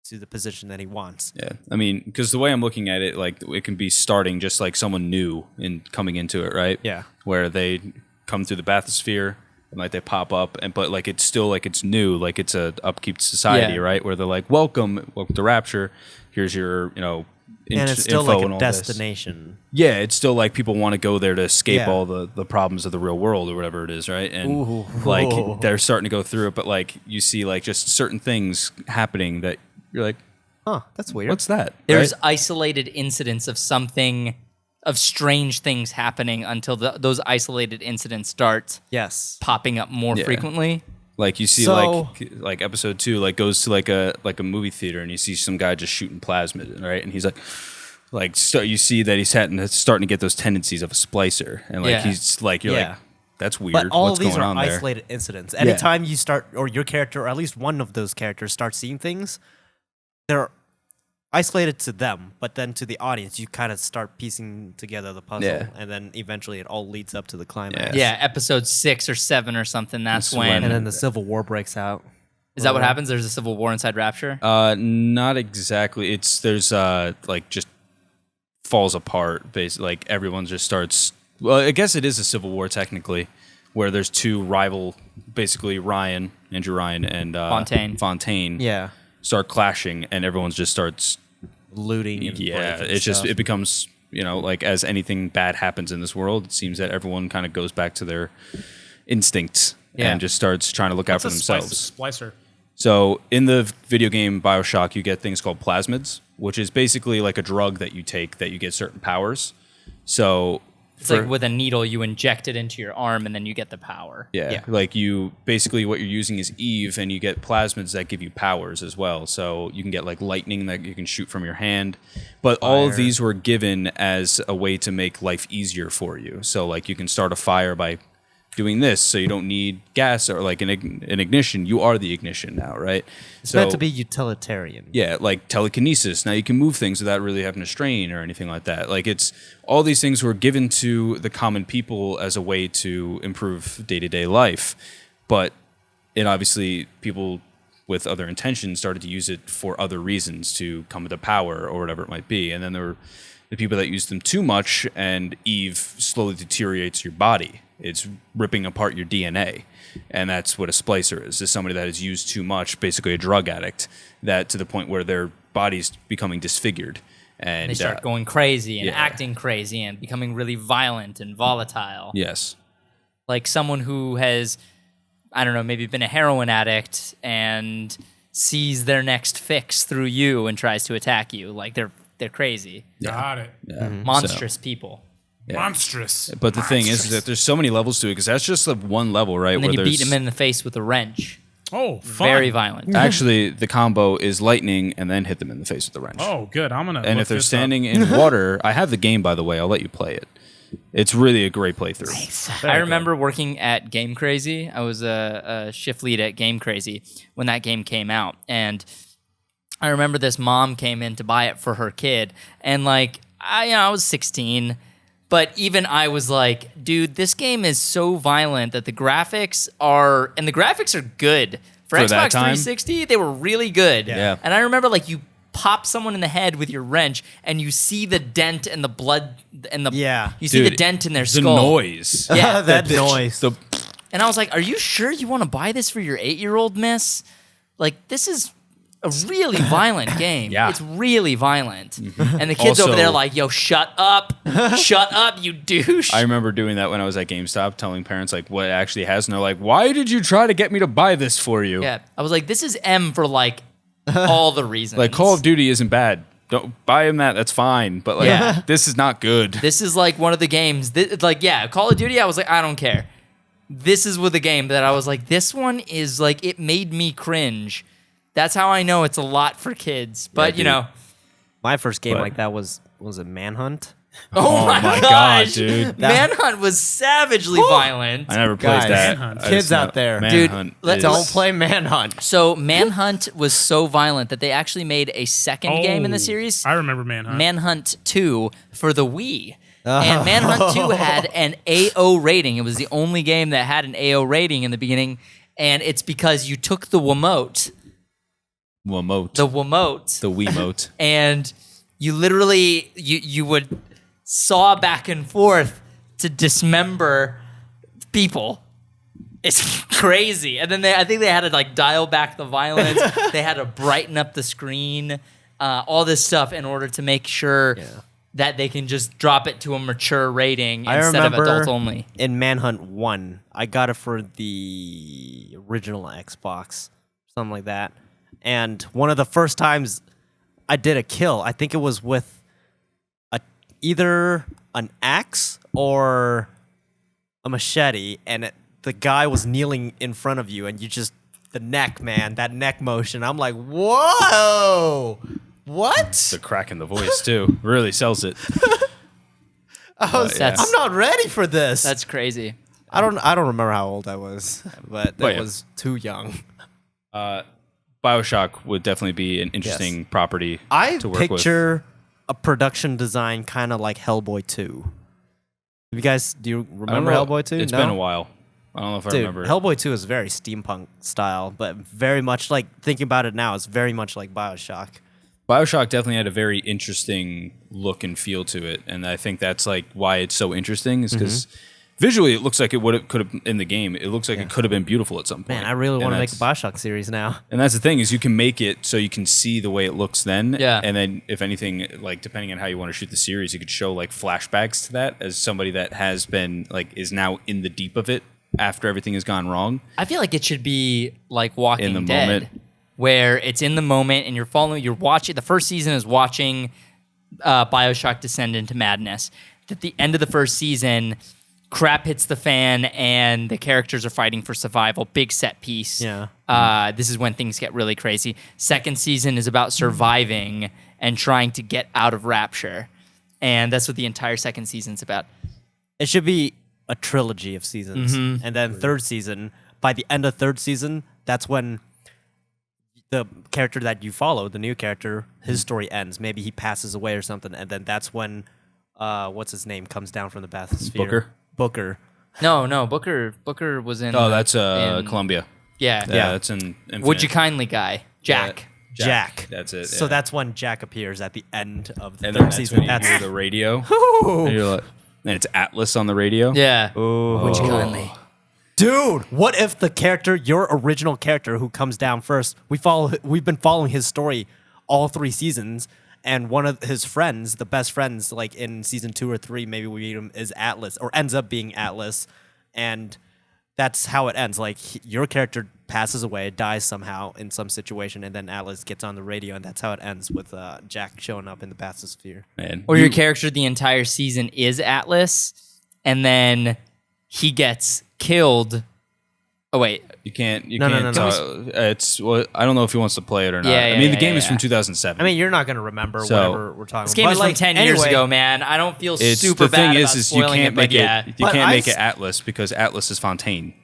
to the position that he wants. Yeah, I mean, because the way I'm looking at it, like it can be starting just like someone new and coming into it, right? Yeah. Where they come through the bathysphere and like they pop up, and but like it's still like it's new, like it's a upkeep society, Yeah. right? Where they're like, welcome to Rapture. Here's your, And it's still info like and a all this." destination. Yeah, it's still like people want to go there to escape Yeah. all the problems of the real world or whatever it is, right? And Ooh. like Whoa. they're starting to go through it, but like you see like just certain things happening that you're like, Huh, that's weird. what's that? There's Right? isolated incidents of strange things happening until those isolated incidents start Yes. popping up more Yeah. frequently. Like you see So- like episode 2 like goes to like a movie theater and you see some guy just shooting plasmid, right? And he's like so you see that he's starting to get those tendencies of a splicer, and like Yeah. he's like you're Yeah. like, that's weird. But all What's of these going are on there? isolated incidents. Anytime you start, or your character, or at least one of those characters starts seeing things, they're isolated to them, but then to the audience, you kind of start piecing together the puzzle, Yeah. and then eventually it all leads up to the climax. Yeah, episode 6 or 7 or something. That's That's when. when- And then the Civil War breaks out. Is that what happens? There's a civil war inside Rapture. Not exactly. There's like just falls apart basically. Like everyone just starts Well, I guess it is a civil war technically, where there's two rival, basically Andrew Ryan, and Fontaine. Yeah. Start clashing, and everyone just starts Looting. And it becomes, like as anything bad happens in this world, it seems that everyone kind of goes back to their instincts and just starts trying to look out for themselves. Splicer. So in the video game Bioshock, you get things called plasmids, which is basically like a drug that you take that you get certain powers. So it's like with a needle, you inject it into your arm and then you get the power. Yeah. Like you basically what you're using is Eve, and you get plasmids that give you powers as well. So you can get like lightning that you can shoot from your hand. But all of these were given as a way to make life easier for you. So like you can start a fire by doing this, so you don't need gas or like an ignition. You are the ignition now, right? It's meant to be utilitarian. Yeah, like telekinesis. Now you can move things without really having to strain or anything like that. Like it's all these things were given to the common people as a way to improve day-to-day life. But it obviously people with other intentions started to use it for other reasons to come into power or whatever it might be. And then there were the people that used them too much, and Eve slowly deteriorates your body. It's ripping apart your DNA. And that's what a splicer is somebody that has used too much, basically a drug addict, that to the point where their body's becoming disfigured. And they start going crazy and acting crazy and becoming really violent and volatile. Yes. Like someone who has, I don't know, maybe been a heroin addict and sees their next fix through you and tries to attack you. Like they're crazy. Got it. Yeah. Monstrous people. Yeah. Monstrous. But the thing is that there's so many levels to it, because that's just the one level, right? And then where you beat him in the face with a wrench. Oh, fun. Very violent. Actually, the combo is lightning and then hit them in the face with the wrench. Oh, good. I'm gonna. And if they're standing in water, I have the game, by the way. I'll let you play it. It's really a great playthrough. I remember working at Game Crazy. I was a shift lead at Game Crazy when that game came out, and I remember this mom came in to buy it for her kid, and like I was 16. But even I was like, dude, this game is so violent that the graphics are good. For Xbox that time? 360, they were really good. Yeah. And I remember like you pop someone in the head with your wrench and you see the dent and the blood and you see the dent in their skull. The noise. Yeah. That noise. And I was like, are you sure you want to buy this for your 8-year-old, miss? Like, this is a really violent game. Yeah. It's really violent. And the kids over there like, yo, shut up. Shut up, you douche. I remember doing that when I was at GameStop, telling parents like what it actually has, and they're like, why did you try to get me to buy this for you? Yeah. I was like, this is M for like all the reasons. Like Call of Duty isn't bad. Don't buy him that. That's fine. But like, this is not good. This is like one of the games. Call of Duty, I was like, I don't care. This is with a game that I was like, this one is like, it made me cringe. That's how I know it's a lot for kids. But, my first game like that was it Manhunt? Oh my God, gosh, dude. Manhunt was savagely violent. I never played that. Manhunt. Kids out there. Manhunt Dude, is- Don't play Manhunt. So Manhunt was so violent that they actually made a second game in the series, I remember Manhunt. Manhunt 2, for the Wii. And Manhunt 2 had an AO rating. It was the only game that had an AO rating in the beginning, and it's because you took the Wiimote, The Wiimote. and you literally you would saw back and forth to dismember people. It's crazy. And then I think they had to like dial back the violence. They had to brighten up the screen, all this stuff in order to make sure that they can just drop it to a mature rating instead of adult only. In Manhunt 1, I got it for the original Xbox, something like that. And one of the first times I did a kill, I think it was with either an axe or a machete, and the guy was kneeling in front of you, and you just, the neck, man, that neck motion. I'm like, whoa, what? The crack in the voice, too. Really sells it. I'm not ready for this. That's crazy. I don't remember how old I was, but that was too young. Bioshock would definitely be an interesting property I to work with. picture a production design kind of like Hellboy 2. Do you remember Hellboy 2? It's been a while. I don't know if I remember. Hellboy 2 is very steampunk style, but very much like, thinking about it now, it's very much like Bioshock. Bioshock definitely had a very interesting look and feel to it, and I think that's like why it's so interesting. Is because visually it looks like it could have in the game. It looks like it could have been beautiful at some point. Man, I really want to make a Bioshock series now. And that's the thing is you can make it so you can see the way it looks then. Yeah. And then if anything, like depending on how you want to shoot the series, you could show like flashbacks to that as somebody that has been like is now in the deep of it after everything has gone wrong. I feel like it should be like Walking In the Dead, moment. where it's in the moment and you're watching. The first season is watching Bioshock descend into madness. At the end of the first season, crap hits the fan and the characters are fighting for survival. Big set piece. Yeah. This is when things get really crazy. Second season is about surviving and trying to get out of Rapture. And that's what the entire second season's about. It should be a trilogy of seasons. And then third season, by the end of third season, that's when the character that you follow, the new character, his story ends. Maybe he passes away or something, and then that's when what's his name comes down from the bathysphere. Booker. No, Booker was in. Oh, that's in- Columbia. Yeah. Yeah, that's in Infinite. Would you kindly guy? Jack. Jack. That's it. So yeah. that's when Jack appears at the end of the and then third that's season. when you hear the radio. And you're like, and it's Atlas on the radio. Yeah. Ooh. Would you kindly? Dude, what if the character, your original character who comes down first, we've been following his story all 3 seasons, and one of his friends, the best friends, like in season 2 or 3, maybe we meet him, is Atlas, or ends up being Atlas, and that's how it ends. Like, your character passes away, dies somehow in some situation, and then Atlas gets on the radio, and that's how it ends with Jack showing up in the bathysphere. Man. Or your character the entire season is Atlas, and then he gets killed. Oh wait, You can't. You No, no, can't. no, no. It's. Well, I don't know if he wants to play it or not. Yeah, I yeah, mean, the yeah, game is yeah. from 2007. I mean, you're not going to remember So, whatever we're talking this about. game is But, from like, 10 years anyway, ago, man. I don't feel it's super the thing bad is, about is you spoiling can't it, make but yeah. it. You But can't I make it s- Atlas because Atlas is Fontaine.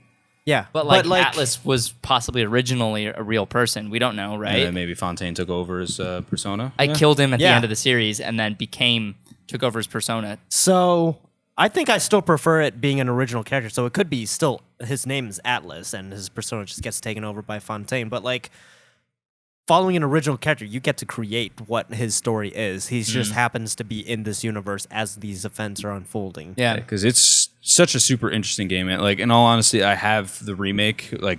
Yeah, But like Atlas was possibly originally a real person. We don't know, And right? then maybe Fontaine took over his persona. I killed him at the Yeah. end of the series, and then took over his persona. So I think I still prefer it being an original character. So it could be still his name is Atlas and his persona just gets taken over by Fontaine. But like following an original character, you get to create what his story is. He just happens to be in this universe as these events are unfolding. Yeah. Because it's such a super interesting game. And like, in all honesty, I have the remake. Like,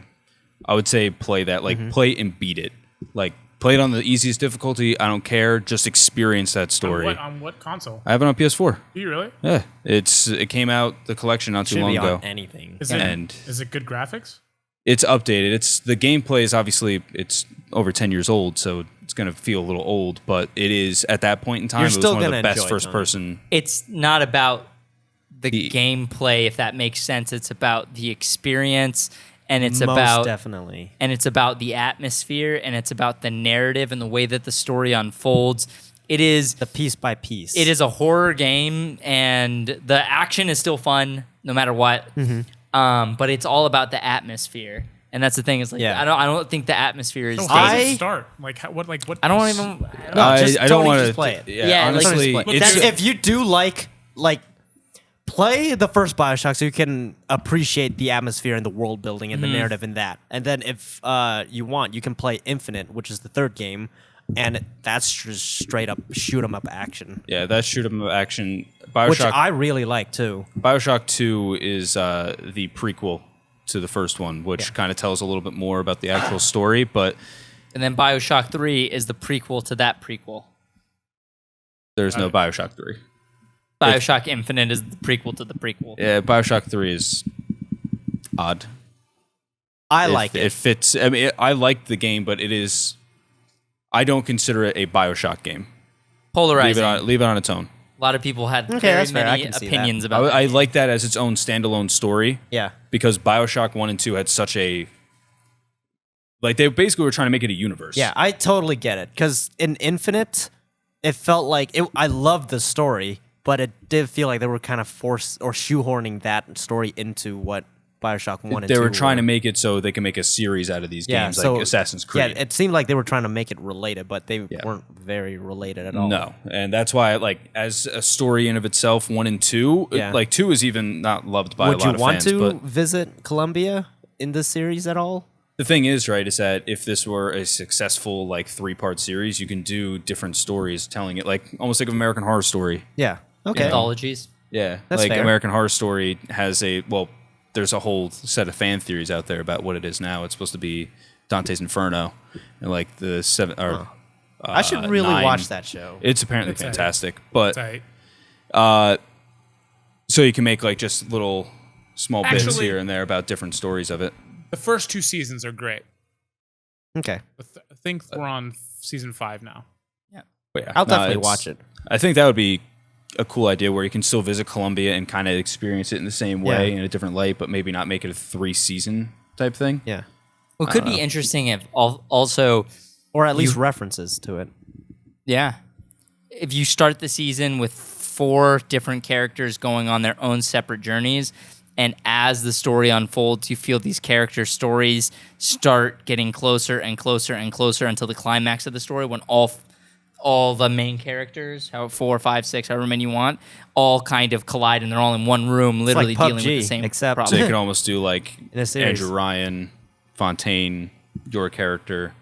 I would say play that. Like, play and beat it. Like, play it on the easiest difficulty. I don't care. Just experience that story. On what console? I have it on PS4. Do you really? Yeah, it came out the collection not too Should long be ago. on anything. Is it good graphics? It's updated. It's the gameplay is obviously it's over 10 years old, so it's gonna feel a little old. But it is at that point in time. You're It was still one of gonna the best enjoy it, first Tony. person. It's not about the gameplay, if that makes sense. It's about the experience, and it's Most about definitely. and it's about the atmosphere, and it's about the narrative and the way that the story unfolds. It is The piece by piece. it is a horror game, and the action is still fun no matter what. But it's all about the atmosphere, and that's the thing. Is like Yeah. I don't think the atmosphere is. So how does I- it start? Like what? I don't even. No, just I don't Tony, want just play it. Yeah, Yeah, like- honestly, Look, it's that's, if you do like play the first Bioshock so you can appreciate the atmosphere and the world building and the narrative in that. And then if you want, you can play Infinite, which is the third game, and that's just straight up shoot 'em up action, yeah, that shoot 'em up action. which Bioshock. I really like too. Bioshock 2 is the prequel to the first one, which kind of tells a little bit more about the actual story. But And then Bioshock 3 is the prequel to that prequel. there's no Bioshock 3. Bioshock Infinite is the prequel to the prequel. Yeah, Bioshock 3 is odd. I like it. It fits. I mean, I like the game, but it is. I don't consider it a Bioshock game. Polarizing. Leave it on its own. A lot of people had Okay, very that's fair. I many can see opinions that. about that. I like that as its own standalone story Yeah. because Bioshock 1 and 2 had such a. Like, they basically were trying to make it a universe. Yeah, I totally get it. Because in Infinite, it felt like I loved the story, but it did feel like they were kind of forced or shoehorning that story into what Bioshock 1 and 2 They were trying to make it so they can make a series out of these games, like Assassin's Creed. Yeah, it seemed like they were trying to make it related, but they weren't very related at all. No, and that's why, like, as a story in of itself, 1 and 2, Yeah. like 2 is even not loved by Would a lot you of want fans. to But visit Colombia in this series at all? The thing is, right, is that if this were a successful like 3-part series, you can do different stories telling it like almost like American Horror Story. Yeah. Okay. Anthologies. Yeah. That's like fair. American Horror Story has there's a whole set of fan theories out there about what it is now. It's supposed to be Dante's Inferno and like the 7 or I should really 9. watch that show. It's apparently fantastic. But Tight. so you can make like just little small bits Actually- here and there about different stories of it. The first 2 seasons are great. Okay. I think we're on season 5 now. But yeah, I'll definitely it's- watch it. I think that would be a cool idea where you can still visit Columbia and kind of experience it in the same way in a different light, but maybe not make it a 3-season type thing. Yeah. Well, it could be interesting if also, Or at least references to it. yeah, if you start the season with 4 different characters going on their own separate journeys, and as the story unfolds, you feel these character stories start getting closer and closer and closer until the climax of the story, when all the main characters, 4, 5, 6, however many you want, all kind of collide, and they're all in one room, literally like dealing with the PUBG, same except- problem. So you could almost do like In a series. Andrew Ryan, Fontaine, your character.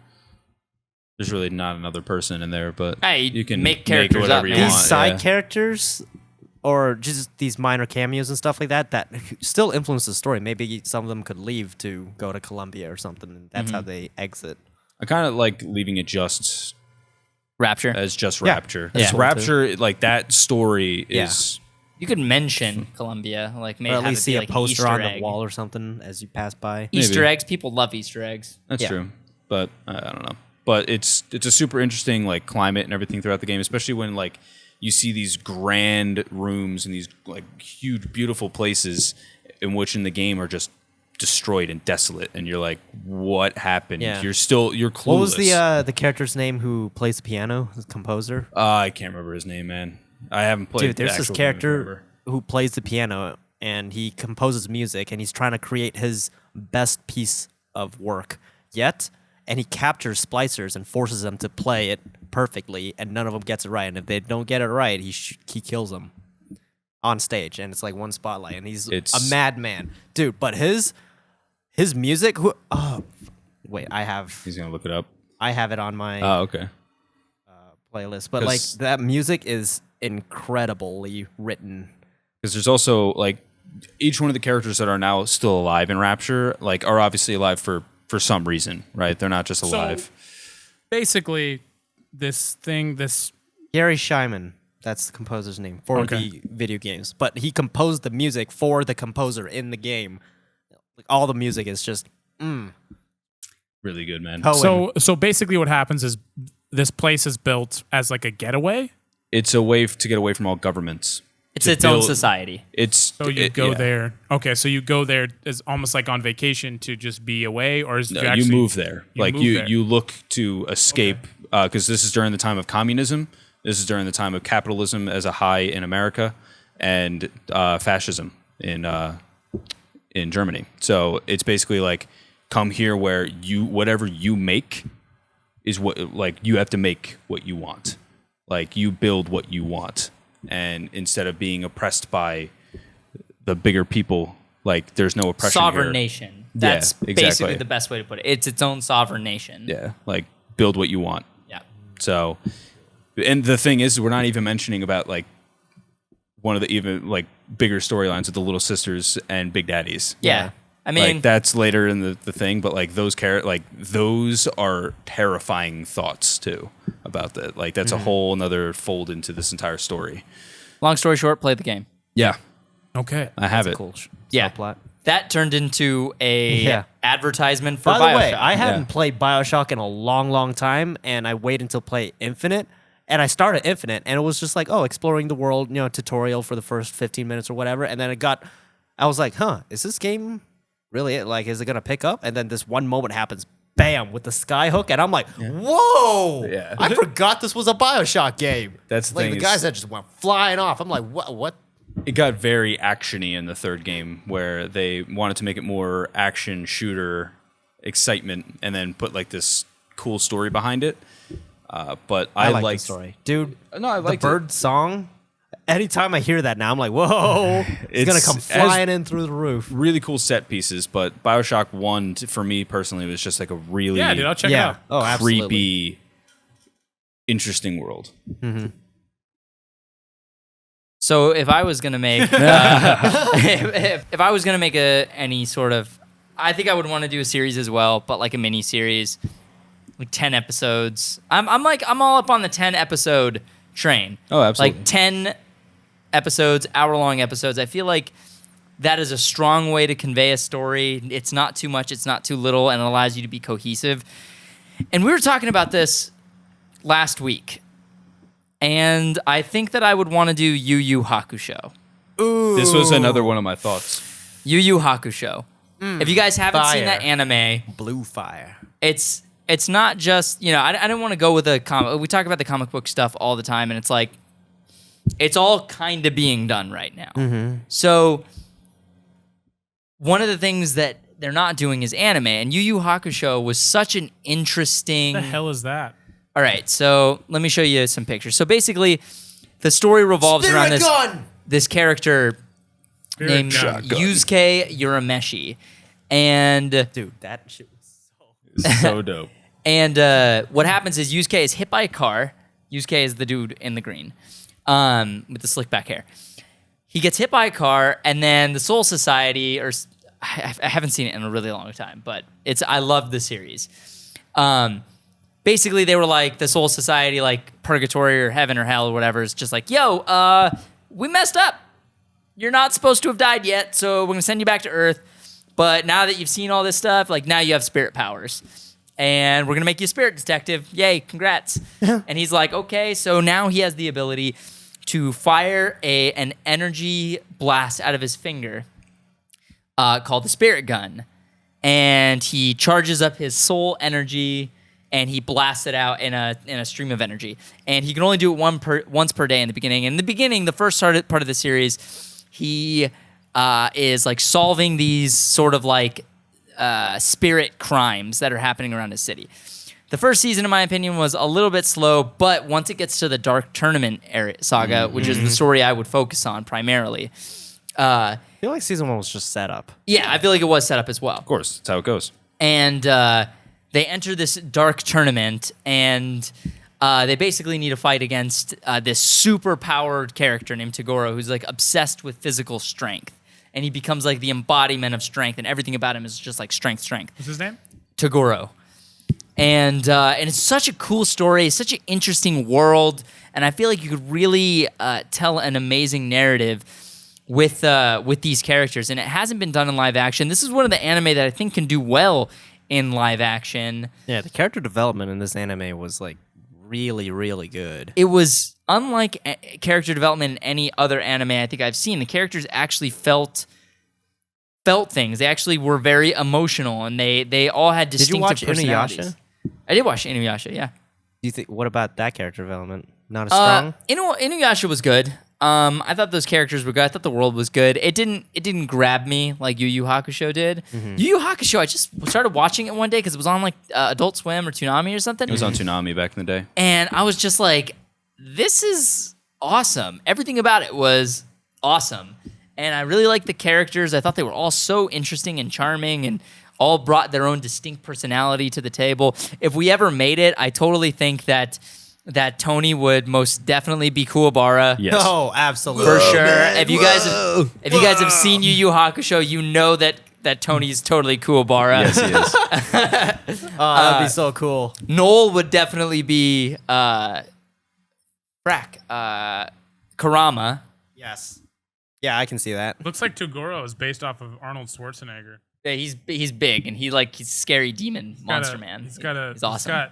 There's really not another person in there, but Hey, you can make characters whatever up, you man. These want. side yeah. characters, or just these minor cameos and stuff like that still influence the story. Maybe some of them could leave to go to Columbia or something, and that's how they exit. I kind of like leaving it just Rapture. as just Yeah, Rapture. that's As cool, Rapture, like that story Yeah. is. You could mention Columbia, like maybe Or at have least it be see like a an poster Easter on egg. the wall or something as you pass by. Easter Maybe. eggs, people love Easter eggs. That's Yeah. true, but I don't know. But it's a super interesting like climate and everything throughout the game, especially when like you see these grand rooms and these like huge, beautiful places in which in the game are just destroyed and desolate, and you're like, what happened? Yeah. You're clueless. What was the character's name who plays the piano, the composer? I can't remember his name, man. I haven't played. Dude, there's the this actual game in character forever. who plays the piano, and he composes music, and he's trying to create his best piece of work yet, and he captures splicers and forces them to play it perfectly, and none of them gets it right. And if they don't get it right, he kills them on stage, and it's like one spotlight, and he's It's- a madman, dude. But his music, wait, I have He's gonna look it up. it on my Oh, okay. playlist, but like 'Cause- that music is incredibly written. Because there's also like each one of the characters that are now still alive in Rapture, like are obviously alive for some reason, right? They're not just alive. Basically, this Gary Scheinman, that's the composer's name for Okay. the video games. But he composed the music for the composer in the game. Like all the music is just Really good, man. poem. so basically what happens is this place is built as like a getaway. It's a way to get away from all governments. It's To its own build- society. It's So you go there. Okay, so you go there as almost like on vacation to just be away, or is No, you you actually move there. Like move you there. you look to escape because this is during the time of communism. This is during the time of capitalism as a high in America and fascism in Germany. So it's basically like come here where whatever you make is what like you have to make what you want. Like you build what you want, and instead of being oppressed by the bigger people, like there's no oppression. Sovereign here. nation. That's exactly. basically the best way to put it. It's its own sovereign nation. Yeah, like build what you want. Yeah. So, and the thing is, we're not even mentioning about like one of the even like bigger storylines of the little sisters and big daddies. Yeah. I mean, Like that's later in the thing, but like those are terrifying thoughts too about that. Like that's a whole another fold into this entire story. long story short, play the game. Yeah, Okay. I have That's it. a cool Yeah. subplot. That turned into a Yeah. advertisement for By Bioshock. the way, I hadn't played Bioshock in a long time, and I waited until play Infinite. And I started Infinite, and it was just like, oh, exploring the world, tutorial for the first 15 minutes or whatever. And then I was like, is this game really it? Like, is it going to pick up? And then this one moment happens, bam, with the skyhook. And I'm like, whoa, Yeah. I forgot this was a Bioshock game. That's the like thing the is- guys that just went flying off. I'm like, what? It got very actiony in the third game, where they wanted to make it more action shooter excitement, and then put like this cool story behind it. But I like liked the story. Dude, No, I liked the bird song. Anytime I hear that now, I'm like, whoa, it's going to come flying in through the roof. Really cool set pieces, but Bioshock 1, for me personally, was just like a really Yeah, dude, I'll check it out. Oh, absolutely. creepy, interesting world. Mm-hmm. So if I was gonna make, if I was gonna make any sort of, I think I would want to do a series as well, but like a mini series, like 10 episodes. I'm all up on the 10 episode train. Oh, absolutely. Like 10 episodes, hour-long episodes. I feel like that is a strong way to convey a story. It's not too much, it's not too little, and it allows you to be cohesive. And we were talking about this last week, and I think that I would want to do Yu Yu Hakusho. Ooh. This was another one of my thoughts. Yu Yu Hakusho. If you guys haven't seen that anime, Blue fire. it's not just, I don't want to go with a comic. We talk about the comic book stuff all the time, and it's like, it's all kind of being done right now. Mm-hmm. So one of the things that they're not doing is anime, and Yu Yu Hakusho was such an interesting... What the hell is that? All right, so let me show you some pictures. So basically, the story revolves around this character named Yusuke Urameshi. And... Dude, that shit was So dope. And what happens is Yusuke is hit by a car. Yusuke is the dude in the green with the slick back hair. He gets hit by a car, and then the Soul Society, or I haven't seen it in a really long time, but I love the series. Basically, they were like, the Soul Society, like purgatory or heaven or hell or whatever, is just like, yo, we messed up. You're not supposed to have died yet, so we're going to send you back to Earth. But now that you've seen all this stuff, like now you have spirit powers. And we're going to make you a spirit detective. Yay, congrats. And he's like, okay, so now he has the ability to fire an energy blast out of his finger called the spirit gun. And he charges up his soul energy and he blasts it out in a stream of energy. And he can only do it once per day in the beginning. In the beginning, the first part of the series, he is like solving these sort of like spirit crimes that are happening around his city. The first season, in my opinion, was a little bit slow, but once it gets to the Dark Tournament saga, which is the story I would focus on primarily. I feel like season 1 was just set up. Yeah, I feel like it was set up as well. Of course, that's how it goes. And they enter this dark tournament, and they basically need to fight against this super-powered character named Toguro, who's like obsessed with physical strength. And he becomes like the embodiment of strength, and everything about him is just like strength. What's his name? Toguro. And it's such a cool story, it's such an interesting world, and I feel like you could really tell an amazing narrative with these characters, and it hasn't been done in live action. This is one of the anime that I think can do well in live action. Yeah, the character development in this anime was like really, really good. It was unlike character development in any other anime I think I've seen. The characters actually felt things. They actually were very emotional, and they all had distinctive personalities. Inuyasha? I did watch Inuyasha, yeah. Do you think? What about that character development? Not as strong. Inuyasha was good. I thought those characters were good. I thought the world was good. It didn't grab me like Yu Yu Hakusho did. Mm-hmm. Yu Yu Hakusho, I just started watching it one day because it was on like Adult Swim or Toonami or something. It was on Toonami back in the day. And I was just like, this is awesome. Everything about it was awesome. And I really liked the characters. I thought they were all so interesting and charming and all brought their own distinct personality to the table. If we ever made it, I totally think that Tony would most definitely be Kuwabara. Yes. Oh, absolutely. For sure. If you guys have seen Yu Yu Hakusho, you know that Tony's totally Kuwabara. Yes, he is. Oh, that'd be so cool. Noel would definitely be Karama. Yes. Yeah, I can see that. Looks like Toguro is based off of Arnold Schwarzenegger. Yeah, he's big and he's a scary demon monster man. He's awesome. He's got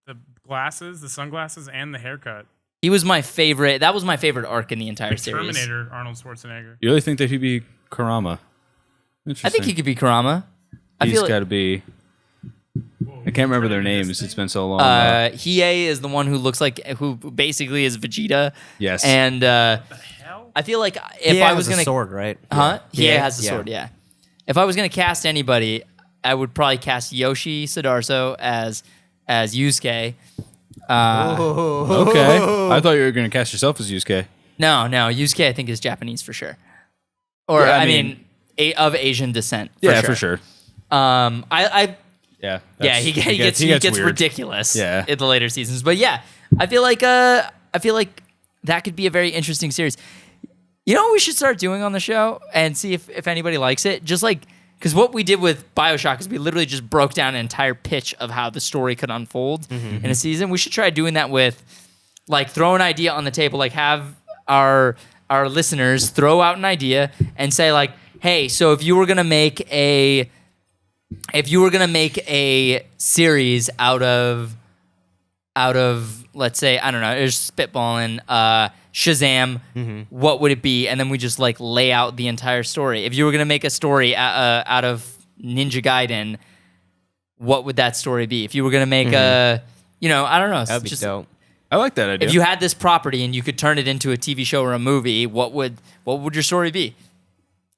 the glasses, the sunglasses, and the haircut. He was my favorite. That was my favorite arc in the entire Like series. Terminator, Arnold Schwarzenegger. You really think that he'd be Kurama? Interesting. I think he could be Karama. He's got to be. I can't remember their names. It's been so long. Hiei is the one who basically is Vegeta. Yes. And The hell? I feel like if I was has a gonna sword, right? Huh? Hiei Yeah. has the Yeah. sword. Yeah. If I was gonna cast anybody, I would probably cast Yoshi Sudarso as Yusuke. Okay. I thought you were going to cast yourself as Yusuke. No, Yusuke I think is Japanese for sure. Or Yeah, I mean, of Asian descent. For sure. Yeah, he gets weird. ridiculous Yeah. in the later seasons. But yeah, I feel like that could be a very interesting series. You know what we should start doing on the show and see if anybody likes it? Just like, because what we did with Bioshock is we literally just broke down an entire pitch of how the story could unfold in a season. We should try doing that with, like, throw an idea on the table, like have our listeners throw out an idea and say like, hey, so if you were gonna make a series out of let's say, I don't know, just spitballing Shazam, what would it be? And then we just like lay out the entire story. If you were gonna make a story out of Ninja Gaiden, what would that story be? If you were gonna make I don't know, That'd be dope. I like that idea. if you had this property and you could turn it into a TV show or a movie, what would your story be?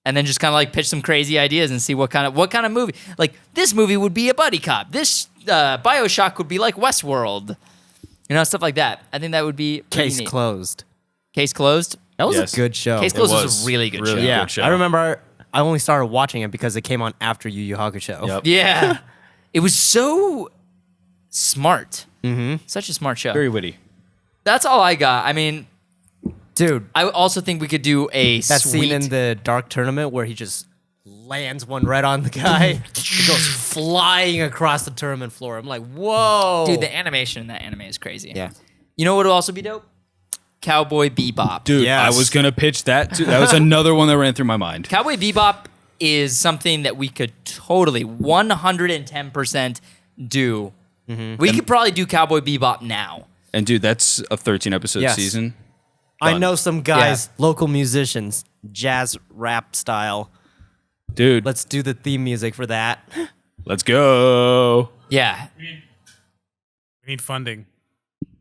And then just kind of like pitch some crazy ideas and see what kind of movie. Like, this movie would be a buddy cop. This Bioshock would be like Westworld. Stuff like that. I think that would be pretty Case neat. closed. Case Closed? That was Yes. a good show. Case Closed was was a really good really show. Yeah, good show. I remember I only started watching it because it came on after Yu Yu Hakusho. Yep. Yeah. It was so smart. Such a smart show. Very witty. That's all I got. I mean, Dude, I also think we could do a that sweet... scene in the Dark Tournament where he just lands one right on the guy. He goes flying across the tournament floor. I'm like, whoa. Dude, the animation in that anime is crazy. Yeah. You know what would also be dope? Cowboy Bebop. Dude, Yes. I was going to pitch that too. That was another one that ran through my mind. Cowboy Bebop is something that we could totally 110% do. We could probably do Cowboy Bebop now. And dude, that's a 13 episode Yes. season. I Done. know some guys, local musicians, jazz rap style. Dude, Let's do the theme music for that. let's go. Yeah, We need funding.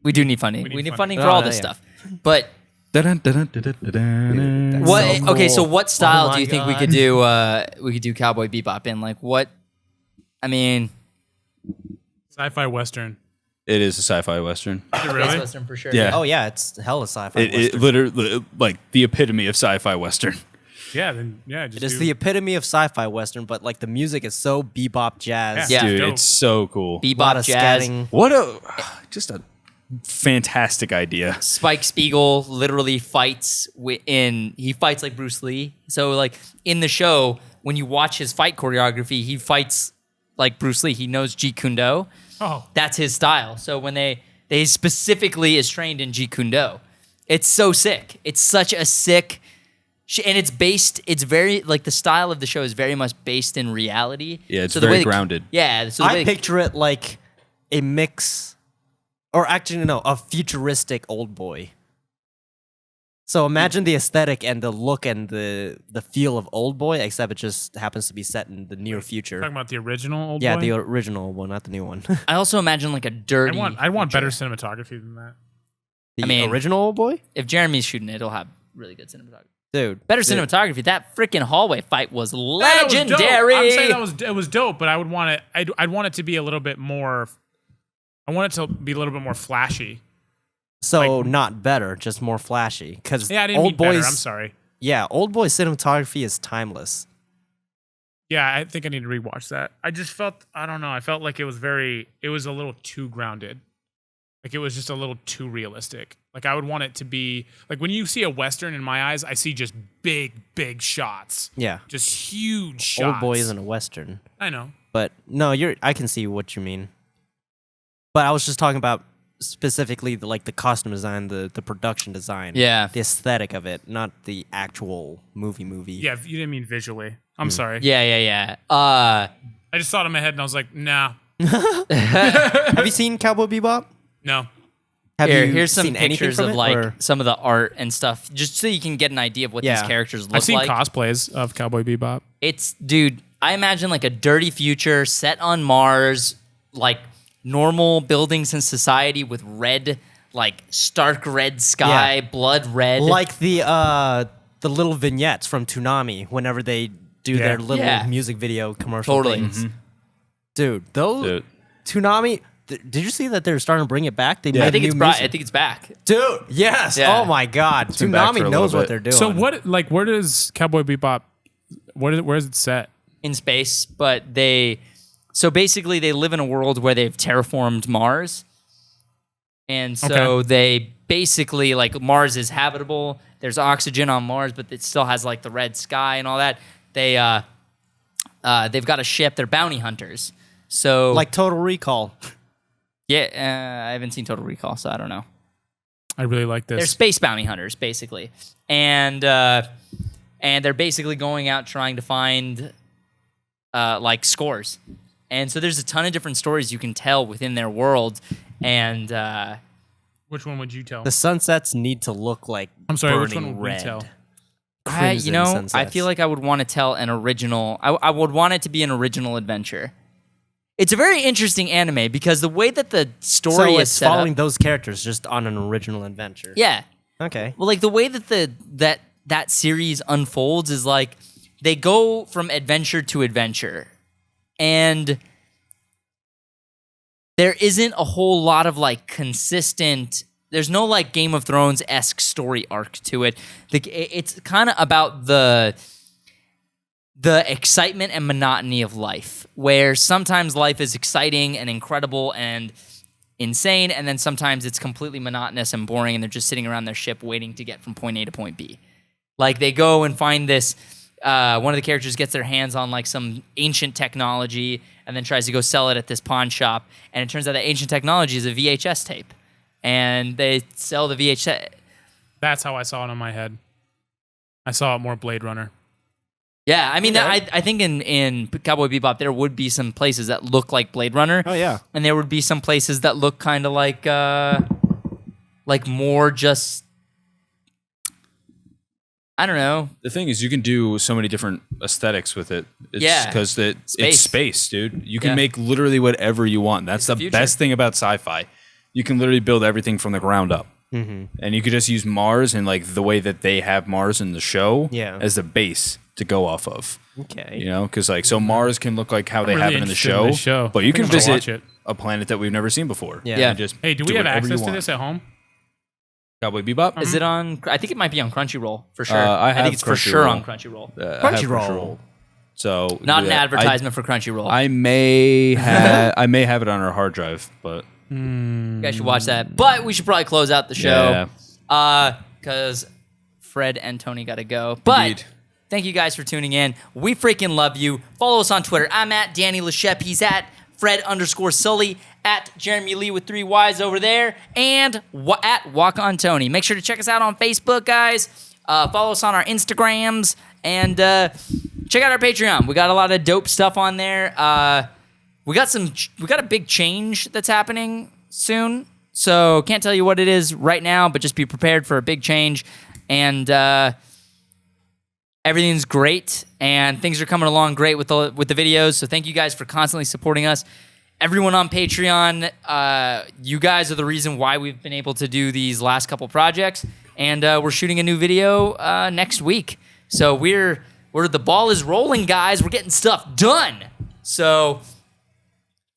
we do need funding. We need funding for all this stuff. But Dun-dun-dun-dun-dun-dun. what? So Okay, cool. so what style Oh do you my think we God. could do? We could do Cowboy Bebop in. Like what? I mean, Sci-fi Western. It is a sci-fi western. Is it Space really? Western for sure. Yeah. Oh, yeah, it's hella sci-fi. It Western. literally like the epitome of sci-fi western. Yeah, then yeah, just It is do- the epitome of sci-fi Western, but like the music is so bebop jazz. Yeah. Dude, dope. it's so cool. A lot Bebop of jazz. scatting. What a just a fantastic idea. Spike Spiegel literally fights he fights like Bruce Lee. So like in the show, when you watch his fight choreography, he fights like Bruce Lee. He knows Jeet Kune Do. Oh, That's his style. So when they specifically is trained in Jeet Kune Do. It's so sick. It's such a sick and it's very like the style of the show is very much based in reality. Yeah, it's So the very way grounded. Yeah, so the I way picture it like a mix, or actually no, a futuristic Old Boy. So imagine the aesthetic and the look and the feel of Old Boy, except it just happens to be set in the near future. talking about the original old Yeah, boy? the original one, not the new one. I also imagine like a dirty. I want better cinematography than that. The mean- original Old Boy, If Jeremy's shooting it, it'll have really good cinematography. dude. Better cinematography. That freaking hallway fight was legendary. That was dope. I'm saying it was dope, but I would want it. I'd want it to be a little bit more. I want it to be a little bit more flashy. So not better, just more flashy. Because Yeah, I didn't Old mean better. Boy's, I'm sorry. yeah, Old Boy cinematography is timeless. Yeah, I think I need to rewatch that. I just felt I don't know. I felt like it was a little too grounded. Like it was just a little too realistic. Like I would want it to be like when you see a Western in my eyes, I see just big shots. Yeah, Just huge shots. Old Boy isn't a Western. I know. But no, I can see what you mean. But I was just talking about specifically the costume design, the production design. Yeah. The aesthetic of it, not the actual movie. Yeah, you didn't mean visually. I'm sorry. Yeah. I just saw it in my head and I was like, nah, Have you seen Cowboy Bebop? no. Have you here's some seen anything pictures from of it, like or- some of the art and stuff, just so you can get an idea of what Yeah. these characters look I've seen like. cosplays of Cowboy Bebop. It's dude, I imagine like a dirty future set on Mars, like normal buildings in society with red, like stark red sky, Yeah. blood red. like the little vignettes from Toonami whenever they do their little Yeah. music video commercial Totally. things. Dude, those Dude. Toonami, Did you see that they're starting to bring it back? They I made think a it's new music. I think it's back. Dude, yes. Yeah. Oh my God. been back for Toonami a knows little what bit. they're doing. So where does Cowboy Bebop? Where is it set? In space, but so basically they live in a world where they've terraformed Mars. And so they basically, like, Mars is habitable. There's oxygen on Mars, but it still has like the red sky and all that. They've got a ship. They're bounty hunters. So like Total Recall. yeah, I haven't seen Total Recall, so I don't know. I really like this. They're space bounty hunters, basically, and they're basically going out trying to find like scores. And so there's a ton of different stories you can tell within their world. And Which one would you tell? The sunsets need to look like I'm sorry, which burning one would red. we tell? Crimson I sunsets. feel like I would want to tell an original. I would want it to be an original adventure. It's a very interesting anime because the way that the story so is it's set following up, those characters just on an original adventure. yeah. Okay. Well, like the way that that series unfolds is like they go from adventure to adventure, and there isn't a whole lot of like consistent. There's no like Game of Thrones-esque story arc to it. It's kind of about the excitement and monotony of life, where sometimes life is exciting and incredible and insane, and then sometimes it's completely monotonous and boring, and they're just sitting around their ship waiting to get from point A to point B. Like they go and find this. One of the characters gets their hands on like some ancient technology, and then tries to go sell it at this pawn shop, and it turns out that ancient technology is a VHS tape, and they sell the VHS. That's how I saw it in my head. I saw it more Blade Runner. Yeah, I mean, I think in Cowboy Bebop there would be some places that look like Blade Runner. Oh yeah. And there would be some places that look kind of like more just, I don't know. The thing is, you can do so many different aesthetics with it. It's Yeah. because it's space, dude. You can Yeah. make literally whatever you want. That's the future. best thing about sci-fi. You can literally build everything from the ground up. And you could just use Mars and like the way that they have Mars in the show Yeah. as the base to go off of. Okay. You know, because like so Mars can look like how they really have it in the interested in show, this show. but you I can think I'm gonna watch visit it. a planet that we've never seen before. Yeah. And just Hey, do we have whatever you access to want. this at home? Cowboy Bebop? Is it on? I think it might be on Crunchyroll for sure. I have think it's for sure Crunchyroll. on Crunchyroll. I have Crunchyroll. So Not an yeah, advertisement for Crunchyroll. I may have it on our hard drive, but you guys should watch that. But we should probably close out the show. Because Fred and Tony got to go. But Indeed. thank you guys for tuning in. We freaking love you. Follow us on Twitter. I'm at Danny Leshep. He's at Fred_Sully, at Jeremy Lee with 3 Y's over there, and at Walk on Tony. Make sure to check us out on Facebook, guys. Follow us on our Instagrams, and check out our Patreon. We got a lot of dope stuff on there. We got a big change that's happening soon. So can't tell you what it is right now, but just be prepared for a big change. And everything's great, and things are coming along great with the videos. So thank you guys for constantly supporting us. Everyone on Patreon, you guys are the reason why we've been able to do these last couple projects. And we're shooting a new video next week. So we're the ball is rolling, guys. We're getting stuff done. So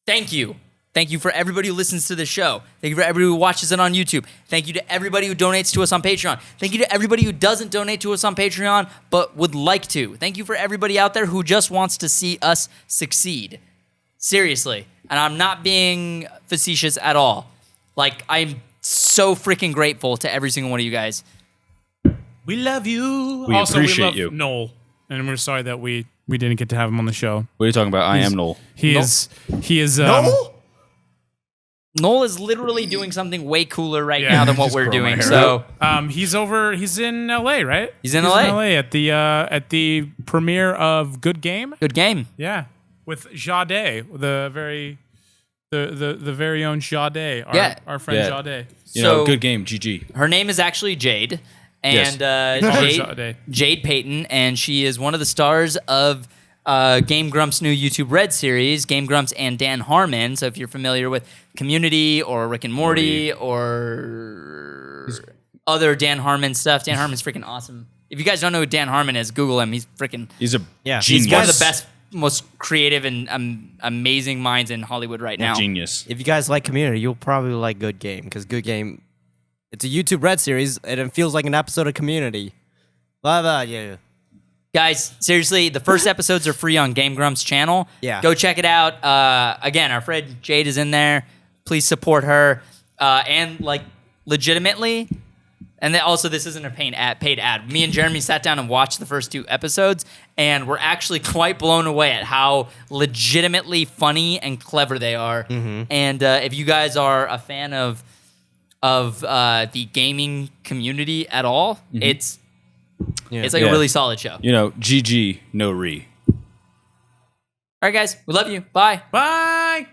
thank you. Thank you for everybody who listens to the show. Thank you for everybody who watches it on YouTube. Thank you to everybody who donates to us on Patreon. Thank you to everybody who doesn't donate to us on Patreon but would like to. Thank you for everybody out there who just wants to see us succeed. Seriously. And I'm not being facetious at all. Like, I'm so freaking grateful to every single one of you guys. We love you. We also, appreciate we love you. Noel, and we're sorry that we didn't get to have him on the show. what are you talking about? I am Noel. He is. Noel is literally doing something way cooler right now than what Just we're grow my doing. hair So He's in LA, right? He's in LA. at the premiere of Good Game. good game. Yeah, with Jade, the very own Jade, our friend Yeah. Jade. You know, So- good game, GG. Her name is actually Jade, and Jade. Jade Payton, and she is one of the stars of Game Grumps' new YouTube Red series, Game Grumps and Dan Harmon. So if you're familiar with Community or Rick and Morty or other Dan Harmon stuff, Dan Harmon's freaking awesome. If you guys don't know who Dan Harmon is, Google him. He's freaking. He's a Yeah. genius. He's one of the best most creative and amazing minds in Hollywood right now. Genius. If you guys like Community, you'll probably like Good Game, because Good Game, it's a YouTube Red series, and it feels like an episode of Community. Blah, blah, yeah. Guys, seriously, the first episodes are free on Game Grumps channel. Yeah. Go check it out. Again, our friend Jade is in there. Please support her. And like legitimately, and then also this isn't a paid ad. Me and Jeremy sat down and watched the first 2 episodes, and we're actually quite blown away at how legitimately funny and clever they are. And if you guys are a fan of the gaming community at all, it's like a really solid show. You know, GG, no re. All right, guys, we love you. Bye. Bye.